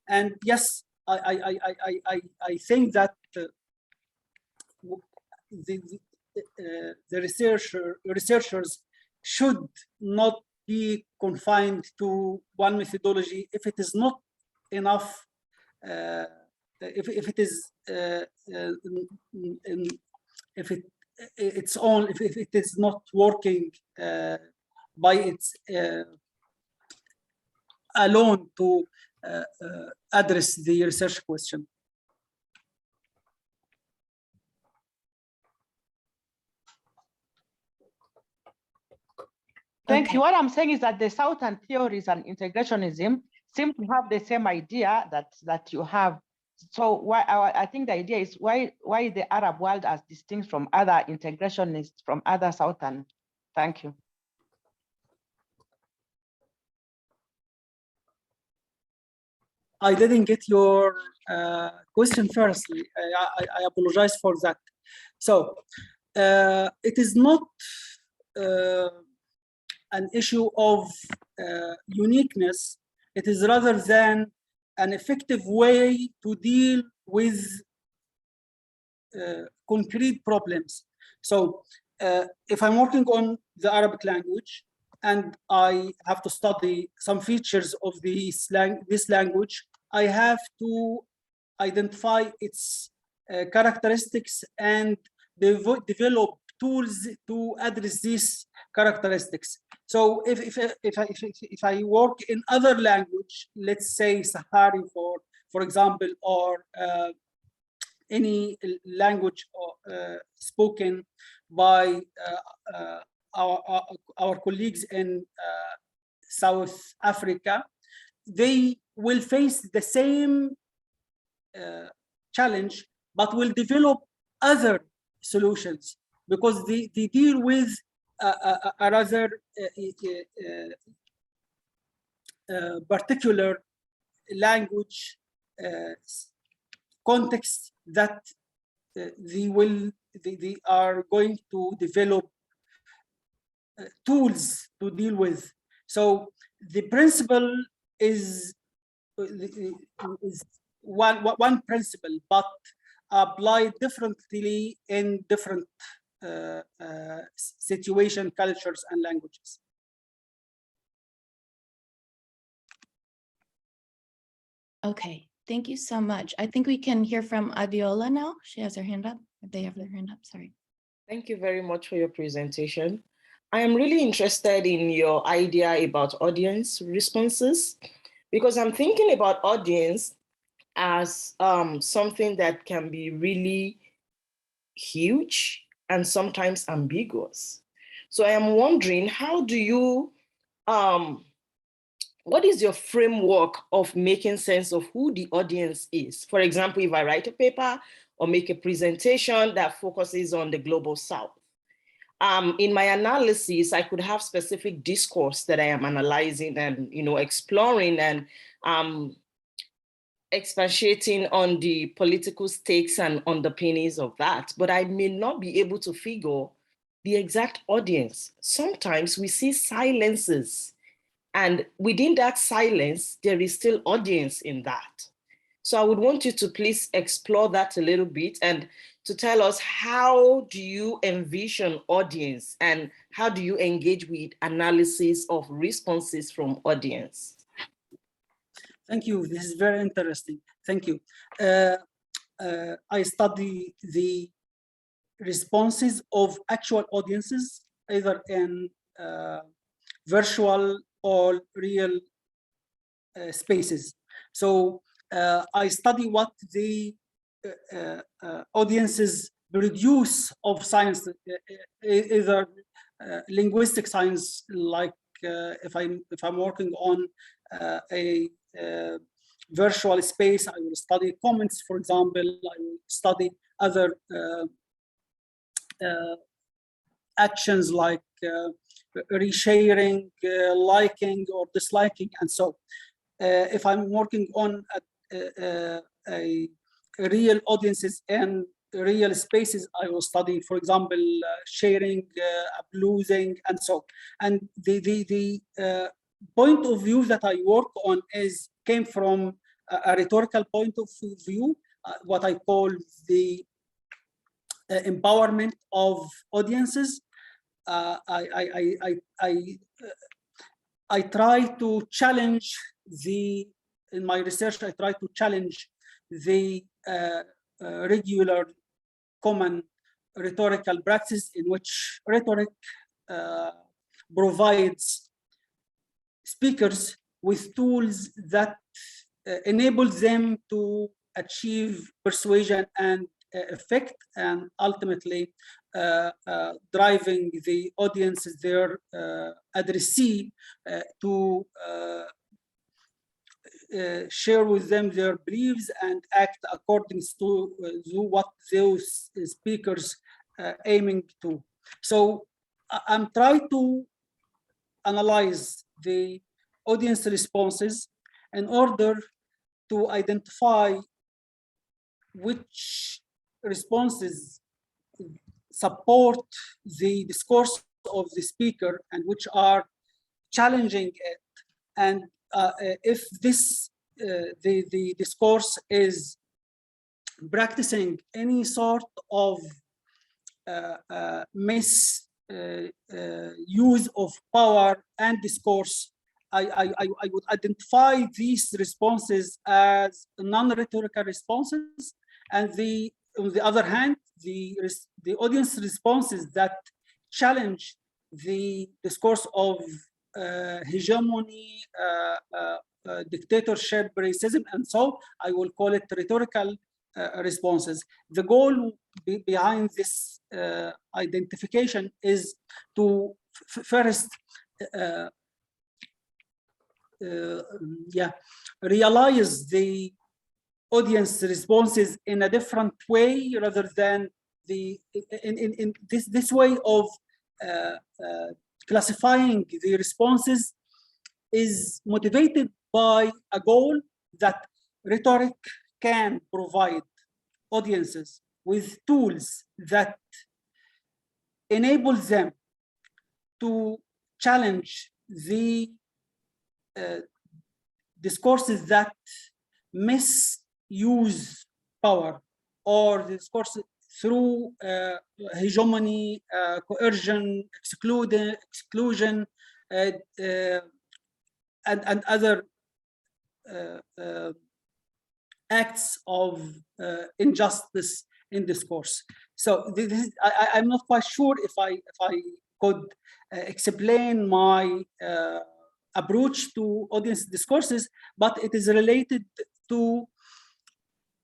Speaker 2: And yes, I think that the researchers should not be confined to one methodology if it is not enough. If it is if it is not working by its alone to address the research question.
Speaker 10: Thank you. What I'm saying is that the Southern theories and integrationism seem to have the same idea that you have. So I think the idea is why the Arab world as distinct from other integrationists from other Southern. Thank you.
Speaker 2: I didn't get your question firstly. I apologize for that. So it is not an issue of uniqueness. It is rather than an effective way to deal with concrete problems. So if I'm working on the Arabic language and I have to study some features of this language, I have to identify its characteristics and develop tools to address these characteristics. So if I work in other language, let's say Sahari for example, or any language spoken by our colleagues in South Africa, they will face the same challenge, but will develop other solutions because they deal with a rather particular language context that they are going to develop tools to deal with. So the principle is one principle, but applied differently in different situation, cultures, and languages.
Speaker 6: Okay, thank you so much. I think we can hear from Abiola now. She has her hand up. They have their hand up, sorry.
Speaker 11: Thank you very much for your presentation. I am really interested in your idea about audience responses, because I'm thinking about audience as something that can be really huge and sometimes ambiguous. So I am wondering, how do you, what is your framework of making sense of who the audience is? For example, if I write a paper or make a presentation that focuses on the global South, in my analysis, I could have specific discourse that I am analyzing and exploring and expatiating on the political stakes and underpinnings of that, but I may not be able to figure the exact audience. Sometimes we see silences, and within that silence, there is still audience in that. So I would want you to please explore that a little bit and to tell us, how do you envision audience and how do you engage with analysis of responses from audience?
Speaker 2: Thank you. This is very interesting. Thank you. I study the responses of actual audiences, either in virtual or real spaces. So I study what the audiences produce of science, either linguistic science, like if I'm working on a virtual space, I will study comments, for example. I will study other actions like resharing, liking, or disliking, and so. If I'm working on a real audiences and real spaces, I will study, for example, sharing, abusing, and so. And the point of view that I work on came from a rhetorical point of view, what I call the empowerment of audiences. I try to challenge in my research, I try to challenge the regular common rhetorical practice in which rhetoric provides speakers with tools that enable them to achieve persuasion and effect, and ultimately driving the audiences, their addressee, to share with them their beliefs and act according to what those speakers aiming to. So I'm trying to analyze the audience responses in order to identify which responses support the discourse of the speaker and which are challenging it, and if this the discourse is practicing any sort of misuse of power and discourse, I would identify these responses as non-rhetorical responses, and on the other hand, the audience responses that challenge the discourse of hegemony, dictatorship, racism, and so I will call it rhetorical responses. The goal behind this identification is to first realize the audience responses in a different way rather than in this way of classifying the responses is motivated by a goal that rhetoric can provide audiences with tools that enable them to challenge the discourses that misuse power, or the discourse through hegemony, coercion, exclusion, and other acts of injustice in discourse. So this is, I'm not quite sure if I could explain my approach to audience discourses, but it is related to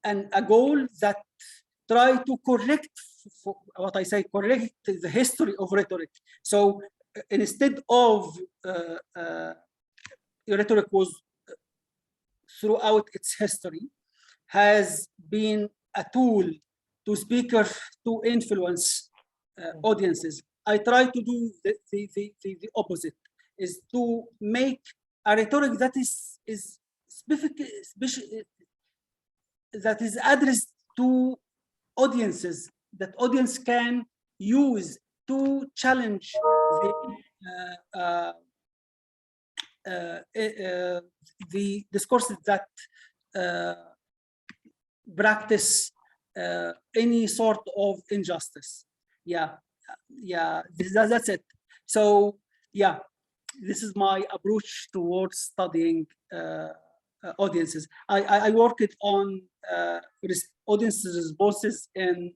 Speaker 2: a goal that try to correct, what I say, correct the history of rhetoric. So instead of rhetoric was throughout its history has been a tool to speakers to influence audiences. I try to do the opposite, is to make a rhetoric that is specific, that is addressed to audiences, that audience can use to challenge the discourses that practice any sort of injustice. That's it. So this is my approach towards studying audiences. I worked on audience responses in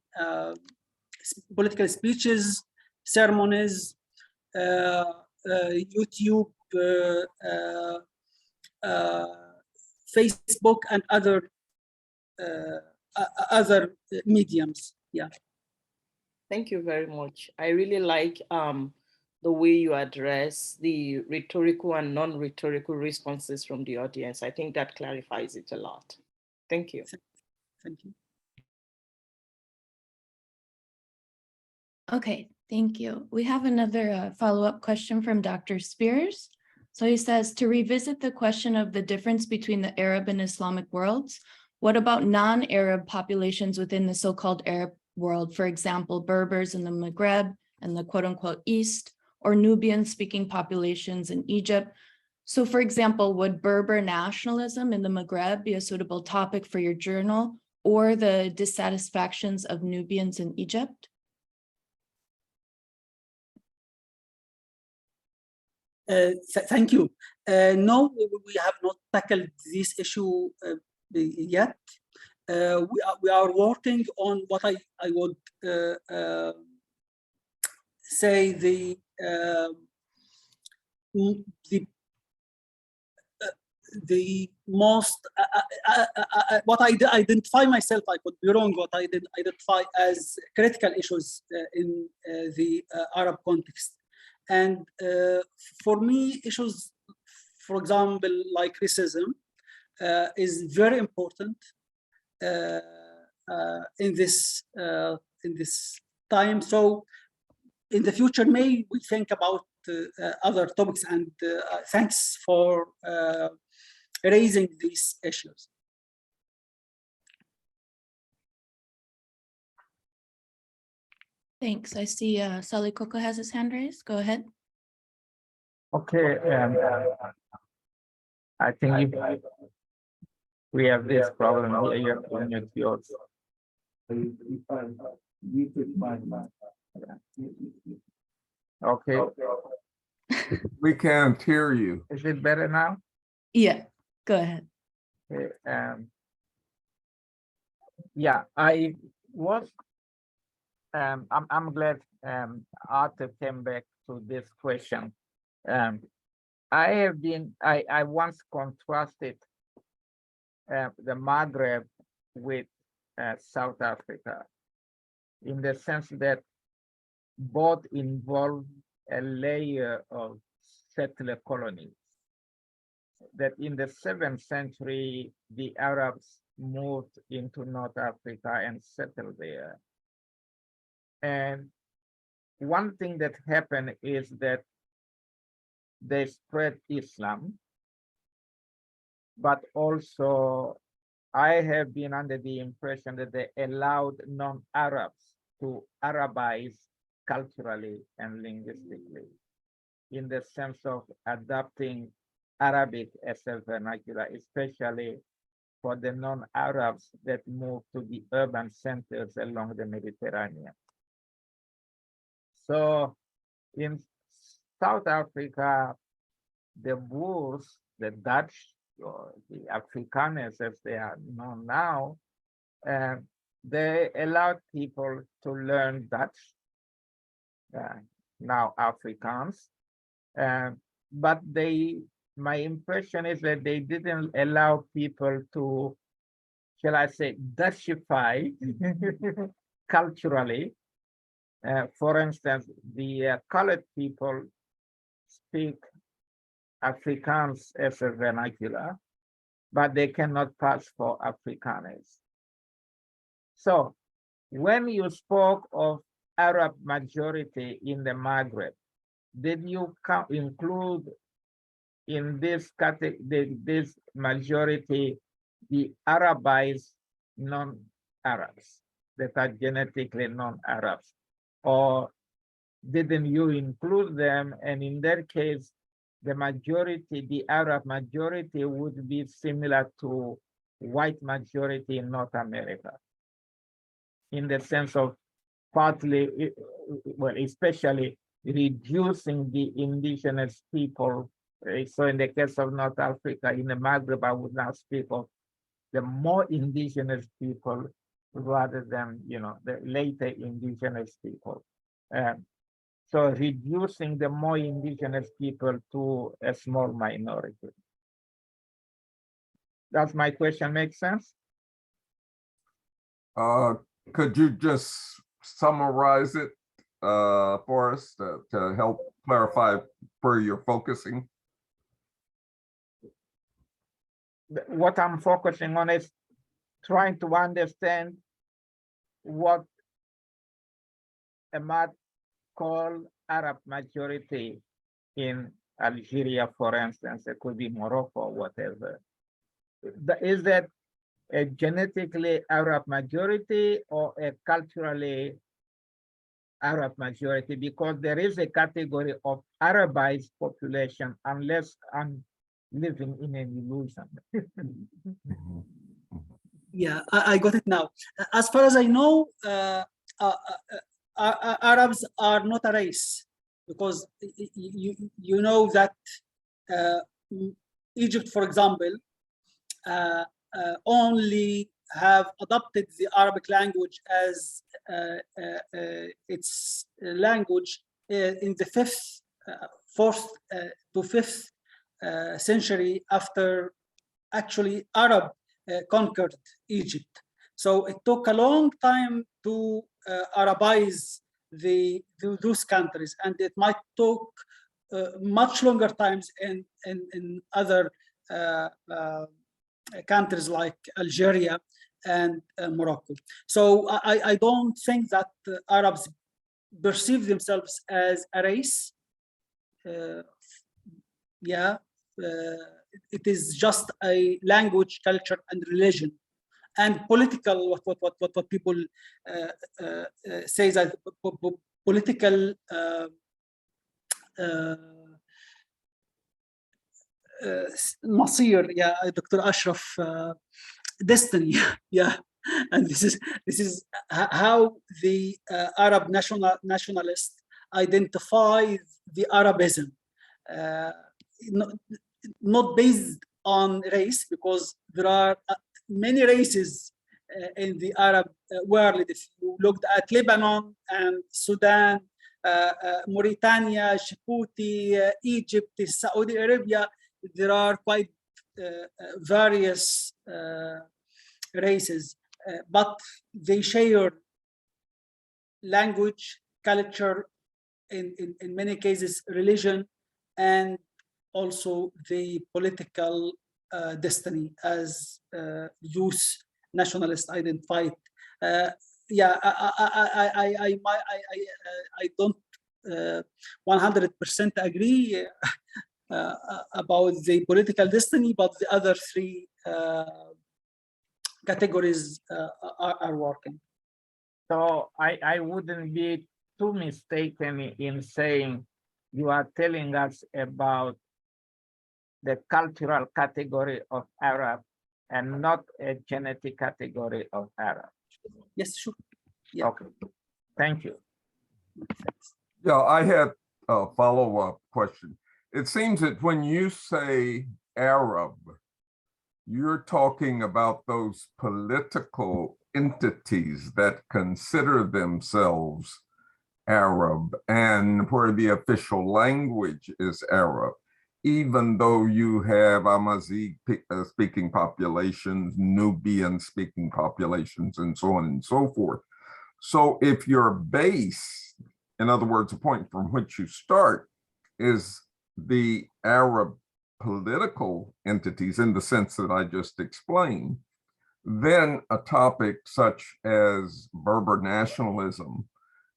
Speaker 2: political speeches, sermons, YouTube, Facebook, and other mediums.
Speaker 11: Thank you very much. I really like the way you address the rhetorical and non-rhetorical responses from the audience. I think that clarifies it a lot. Thank you.
Speaker 2: Thank you.
Speaker 6: Okay, thank you. We have another follow-up question from Dr. Spears. So he says, to revisit the question of the difference between the Arab and Islamic worlds, what about non-Arab populations within the so-called Arab world? For example, Berbers in the Maghreb and the quote-unquote East, or Nubian-speaking populations in Egypt. So for example, would Berber nationalism in the Maghreb be a suitable topic for your journal, or the dissatisfactions of Nubians in Egypt?
Speaker 2: Thank you. No, we have not tackled this issue yet. We are working on what I would say the most what I identify myself, I could be wrong, what I identify as critical issues in the Arab context. And for me, issues, for example, like racism, is very important in this time. So in the future, may we think about other topics, and thanks for raising these issues.
Speaker 6: Thanks. I see Sally Coco has his hand raised. Go ahead.
Speaker 4: Okay. I think we have this problem here. Yours. Okay.
Speaker 7: We can't hear you.
Speaker 4: Is it better now?
Speaker 6: Yeah, go ahead.
Speaker 4: Okay, yeah, I was. I'm glad Arthur came back to this question. I once contrasted the Maghreb with South Africa, in the sense that both involve a layer of settler colonies. That in the 7th century, the Arabs moved into North Africa and settled there. And one thing that happened is that they spread Islam, but also I have been under the impression that they allowed non-Arabs to Arabize culturally and linguistically, in the sense of adopting Arabic as a vernacular, especially for the non-Arabs that moved to the urban centers along the Mediterranean. So in South Africa, the Boers, the Dutch, or the Afrikaners as they are known now, they allowed people to learn Dutch, now Afrikaans, but my impression is that they didn't allow people to, shall I say, Dutchify culturally. For instance, the colored people speak Afrikaans as a vernacular, but they cannot pass for Afrikaners. So when you spoke of Arab majority in the Maghreb, did you include in this category, this majority, the Arabized non-Arabs that are genetically non-Arabs? Or didn't you include them? And in that case, the majority, the Arab majority, would be similar to white majority in North America, in the sense of partly, well, especially reducing the indigenous people. So in the case of North Africa, in the Maghreb, I would now speak of the more indigenous people rather than, the later indigenous people. So reducing the more indigenous people to a small minority. Does my question make sense?
Speaker 7: Could you just summarize it for us to help clarify where you're focusing?
Speaker 4: What I'm focusing on is trying to understand what Emad called Arab majority in Algeria, for instance. It could be Morocco, whatever. Is that a genetically Arab majority or a culturally Arab majority? Because there is a category of Arabized population, unless I'm living in an illusion.
Speaker 2: Yeah, I got it now. As far as I know, Arabs are not a race, because you know that Egypt, for example, only have adopted the Arabic language as its language in the 4th to 5th century, after actually Arab conquered Egypt. So it took a long time to Arabize those countries, and it might took much longer times in other countries like Algeria and Morocco. So I don't think that Arabs perceive themselves as a race. It is just a language, culture, and religion, and political. What people say that political Nasir, Dr. Ashraf, destiny, and this is how the Arab nationalists identify the Arabism, not based on race, because there are many races in the Arab world. If you looked at Lebanon and Sudan, Mauritania, Djibouti, Egypt, Saudi Arabia, there are quite various races, but they share language, culture, in many cases, religion, and also the political destiny as youth nationalists identified. Yeah, I don't 100% agree about the political destiny, but the other three categories are working.
Speaker 4: So I wouldn't be too mistaken in saying you are telling us about the cultural category of Arab and not a genetic category of Arab.
Speaker 2: Yes, sure. Yeah.
Speaker 4: Okay, thank you.
Speaker 7: Yeah, I had a follow-up question. It seems that when you say Arab, you're talking about those political entities that consider themselves Arab and where the official language is Arab, even though you have Amazigh speaking populations, Nubian speaking populations, and so on and so forth. So if your base, in other words, the point from which you start, is the Arab political entities in the sense that I just explained, then a topic such as Berber nationalism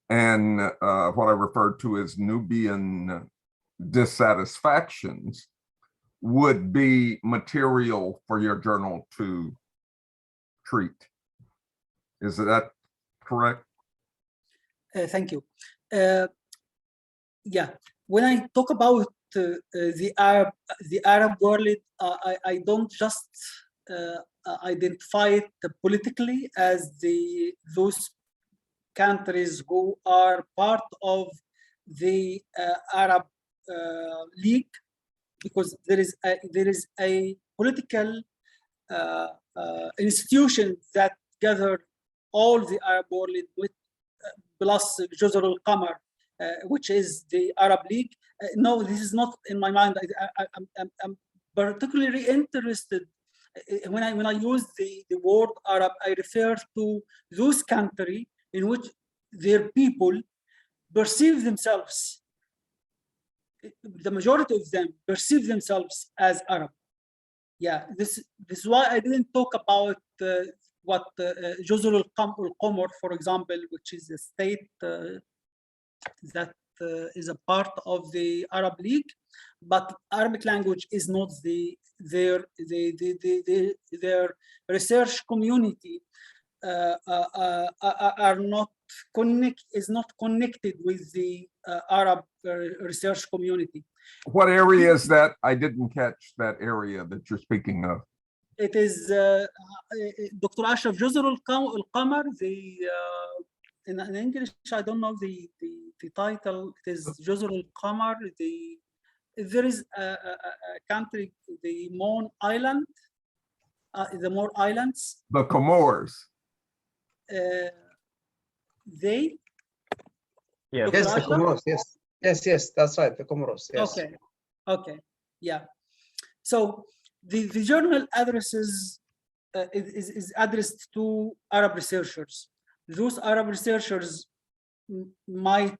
Speaker 7: and what I referred to as Nubian dissatisfactions would be material for your journal to treat. Is that correct?
Speaker 2: Thank you. Yeah, when I talk about the Arab world, I don't just identify it politically as those countries who are part of the Arab League, because there is a political institution that gathered all the Arab world with plus Jazr al-Qamar, which is the Arab League. No, this is not in my mind. I'm particularly interested when I use the word Arab. I refer to those countries in which their people perceive themselves, the majority of them perceive themselves as Arab. Yeah, this is why I didn't talk about what Jazr al-Qamar, for example, which is a state that is a part of the Arab League, but Arabic language is not their research community is not connected with the Arab research community.
Speaker 7: What area is that? I didn't catch that area that you're speaking of.
Speaker 2: It is Dr. Ashraf Jazr al-Qamar. In English, I don't know the title. It is Jazr al-Qamar. There is a country, the Mon Island, the More Islands.
Speaker 7: The Comores.
Speaker 2: They?
Speaker 4: Yes,
Speaker 8: yes, the Comoros, yes, that's right, the Comoros, yes.
Speaker 2: Okay, yeah. So the journal addresses is addressed to Arab researchers. Those Arab researchers might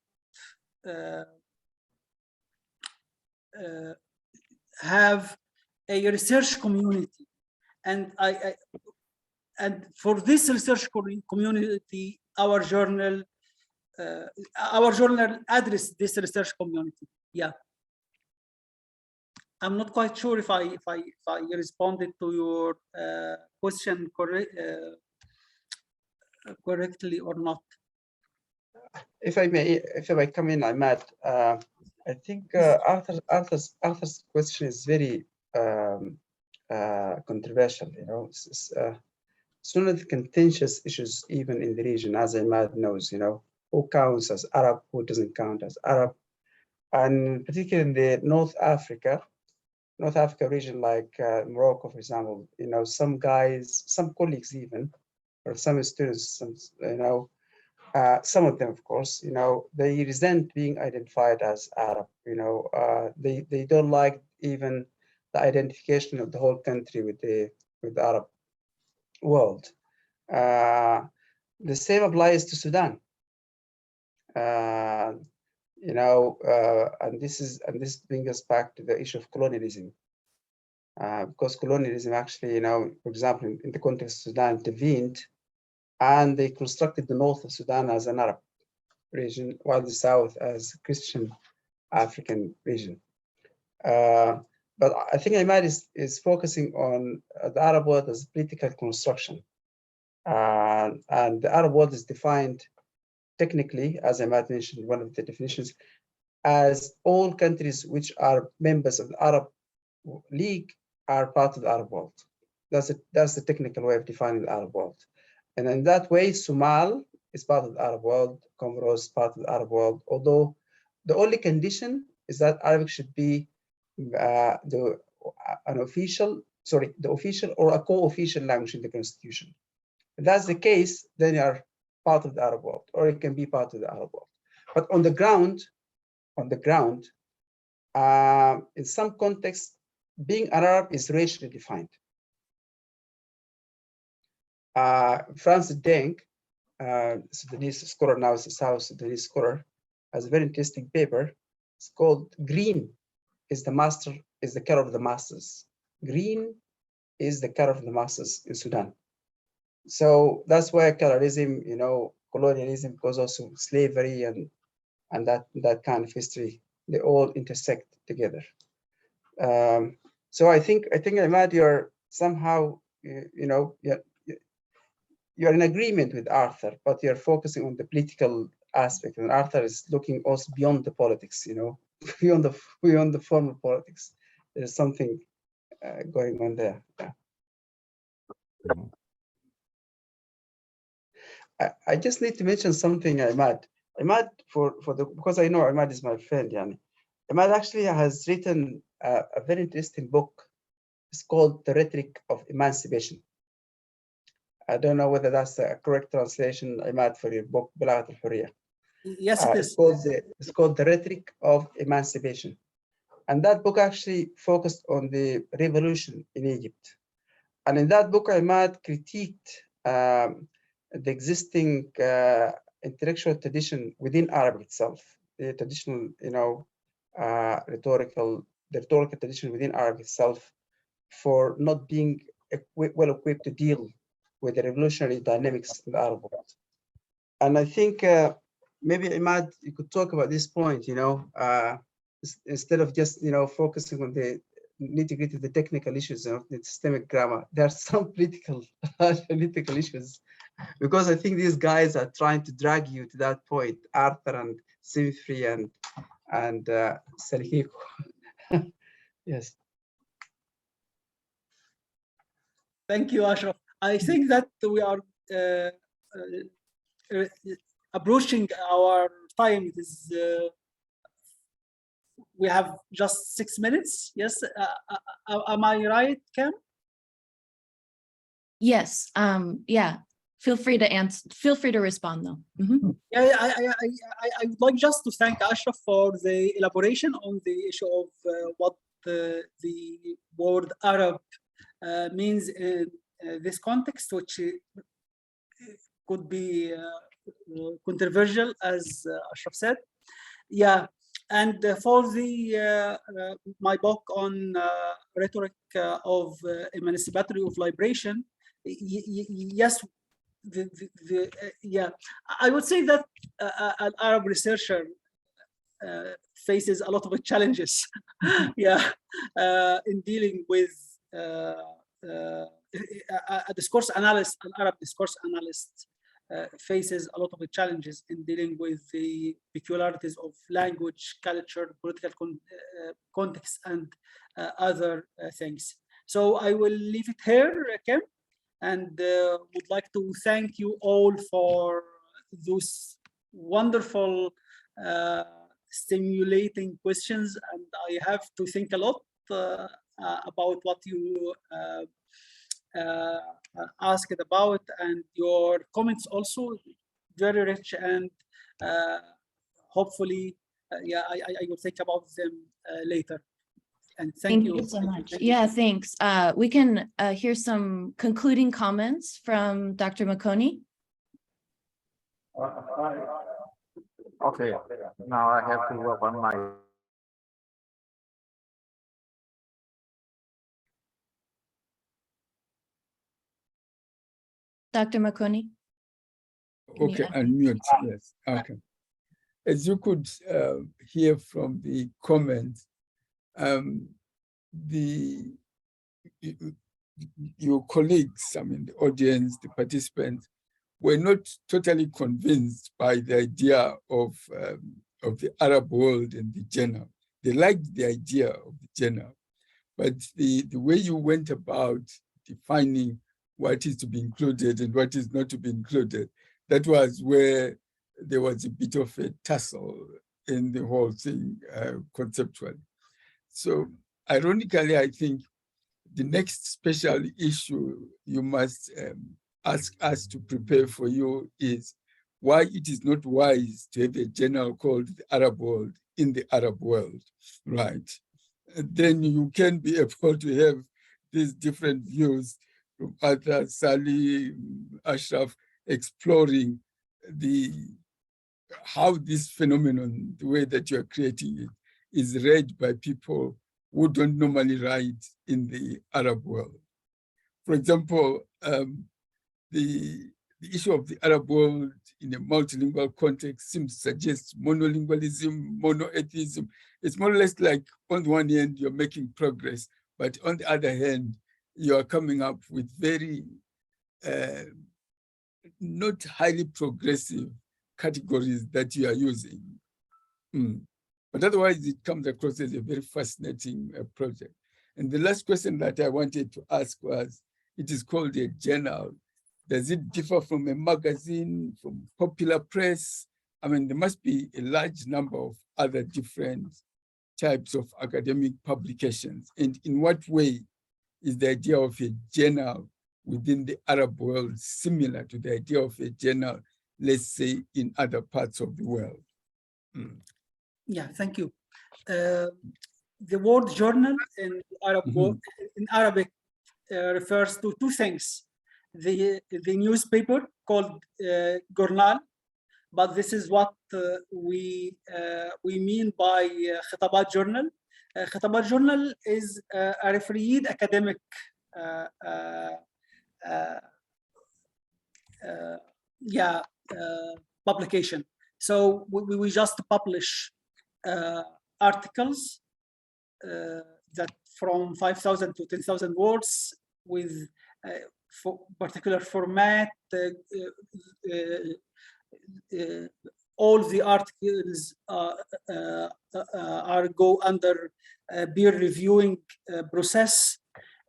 Speaker 2: have a research community, and and for this research community, our journal address this research community. Yeah, I'm not quite sure if I responded to your question correctly or not.
Speaker 8: If I may come in, Emad, I think Arthur's question is very controversial. You know, it's one of the contentious issues even in the region, as Emad knows. You know, who counts as Arab, who doesn't count as Arab, and particularly in the North Africa region, like Morocco, for example. You know, some guys, some colleagues even, or some students, you know, Some of them, of course, they resent being identified as Arab. They don't like even the identification of the whole country with the Arab world. The same applies to Sudan. And this brings us back to the issue of colonialism, because colonialism actually, for example, in the context of Sudan, intervened, and they constructed the north of Sudan as an Arab region, while the south as a Christian African region. But I think Emad is focusing on the Arab world as political construction, and the Arab world is defined technically, as Emad mentioned, one of the definitions, as all countries which are members of the Arab League are part of the Arab world. That's the technical way of defining the Arab world. And in that way, Somal is part of the Arab world, Comoros is part of the Arab world, although the only condition is that Arabic should be the official or a co-official language in the constitution. If that's the case, then you are part of the Arab world, or it can be part of the Arab world. But on the ground, in some contexts, being an Arab is racially defined. Francis Deng, Sudanese scholar, now is a South Sudanese scholar, has a very interesting paper. It's called "Green is the color of the masters." Green is the color of the masters in Sudan. So that's why colorism, colonialism, because also slavery and that kind of history, they all intersect together. So I think Emad, you're somehow, you're in agreement with Arthur, but you're focusing on the political aspect, and Arthur is looking also beyond the politics, beyond the formal politics. There's something going on there. Yeah. I just need to mention something, Emad. Emad, because I know Emad is my friend, Emad actually has written a very interesting book. It's called The Rhetoric of Emancipation. I don't know whether that's a correct translation, Emad, for your book, Balaghat al-Hurriya.
Speaker 2: Yes, it is.
Speaker 8: It's called The Rhetoric of Emancipation. And that book actually focused on the revolution in Egypt. And in that book, Emad critiqued the existing intellectual tradition within Arabic itself, the traditional, rhetorical tradition within Arabic itself, for not being well equipped to deal with the revolutionary dynamics in the Arab world. And I think maybe Emad, you could talk about this point, instead of just, focusing on the nitty-gritty, the technical issues of the systemic grammar. There are some political issues, because I think these guys are trying to drag you to that point, Arthur and Simfri and Salihiko. Yes.
Speaker 2: Thank you, Ashraf. I think that we are approaching our time. It is we have just 6 minutes. Yes, am I right, Cam?
Speaker 6: Yes. Yeah. Feel free to answer. Feel free to respond, though. Mm-hmm.
Speaker 2: Yeah, I would like just to thank Ashraf for the elaboration on the issue of what the word Arab means in this context, which could be controversial, as Ashraf said. Yeah, and for the my book on rhetoric of emancipatory of liberation, yes. Yeah, I would say that an Arab researcher faces a lot of challenges, yeah, in dealing with a discourse analyst. An Arab discourse analyst faces a lot of challenges in dealing with the peculiarities of language, culture, political context, and other things. So I will leave it here, Kim, and would like to thank you all for those wonderful, stimulating questions. And I have to think a lot about what you asked about, and your comments also very rich, and hopefully, yeah, I will think about them later. And thank you
Speaker 6: so much. Yeah, thanks. We can hear some concluding comments from Dr. Makoni.
Speaker 4: Okay, now I have to work on my.
Speaker 6: Dr. Makoni.
Speaker 3: Okay, unmute, yes, okay. As you could hear from the comments, your colleagues, I mean, the audience, the participants, were not totally convinced by the idea of the Arab world and the journal. They liked the idea of the journal, but the way you went about defining what is to be included and what is not to be included, that was where there was a bit of a tussle in the whole thing conceptually. So ironically, I think the next special issue you must ask us to prepare for you is why it is not wise to have a journal called the Arab World in the Arab world, right? And then you can be able to have these different views from Arthur, Sally, Ashraf, exploring how this phenomenon, the way that you are creating it, is read by people who don't normally write in the Arab world. For example, the issue of the Arab world in a multilingual context seems to suggest monolingualism, monotheism. It's more or less like on the one hand, you're making progress, but on the other hand, you are coming up with very not highly progressive categories that you are using. But otherwise, it comes across as a very fascinating project. And the last question that I wanted to ask was, it is called a journal. Does it differ from a magazine, from popular press? I mean, there must be a large number of other different types of academic publications. And in what way is the idea of a journal within the Arab world similar to the idea of a journal, let's say, in other parts of the world?
Speaker 2: Yeah, thank you. The word journal in Arab world, in Arabic refers to two things. The newspaper called journal, but this is what we mean by Khitabat journal. Khitabat journal is a refereed academic publication. So we just publish articles that from 5,000 to 10,000 words with particular format. All the articles go under a peer reviewing process.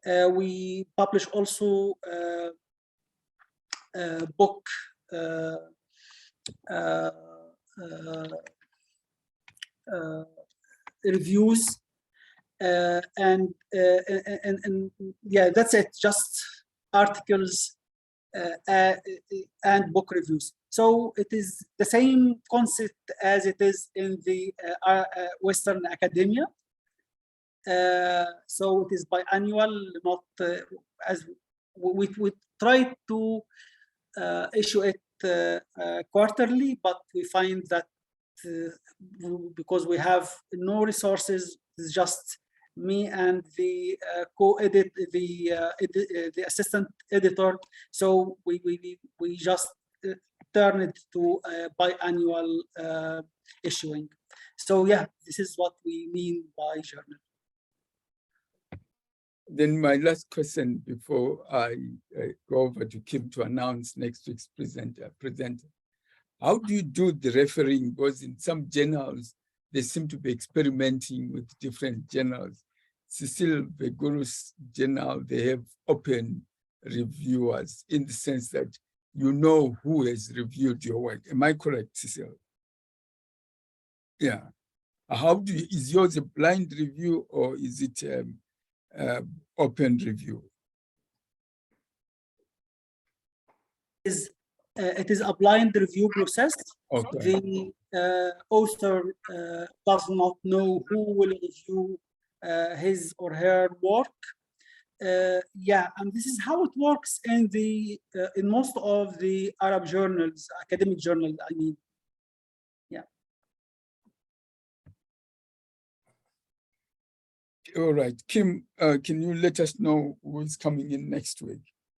Speaker 2: We publish also book reviews, and yeah, that's it. Just articles and book reviews. So it is the same concept as it is in the Western academia. So it is biannual, not as we try to issue it quarterly, but we find that because we have no resources, it's just me and the co-edit, the assistant editor. So we just turn it to biannual issuing. So yeah, this is what we mean by journal.
Speaker 3: Then my last question before I go over to Kim to announce next week's presenter. How do you do the referring? Because in some journals, they seem to be experimenting with different journals. Cecile Beguru's journal, they have open reviewers in the sense that you know who has reviewed your work. Am I correct, Cecile? Yeah. How is yours a blind review or is it open review?
Speaker 2: Is It is a blind review process.
Speaker 3: Okay.
Speaker 2: The author does not know who will review his or her work. Yeah, and this is how it works in most of the Arab journals, academic journals, I mean. Yeah.
Speaker 3: All right, Kim, can you let us know who is coming in next week?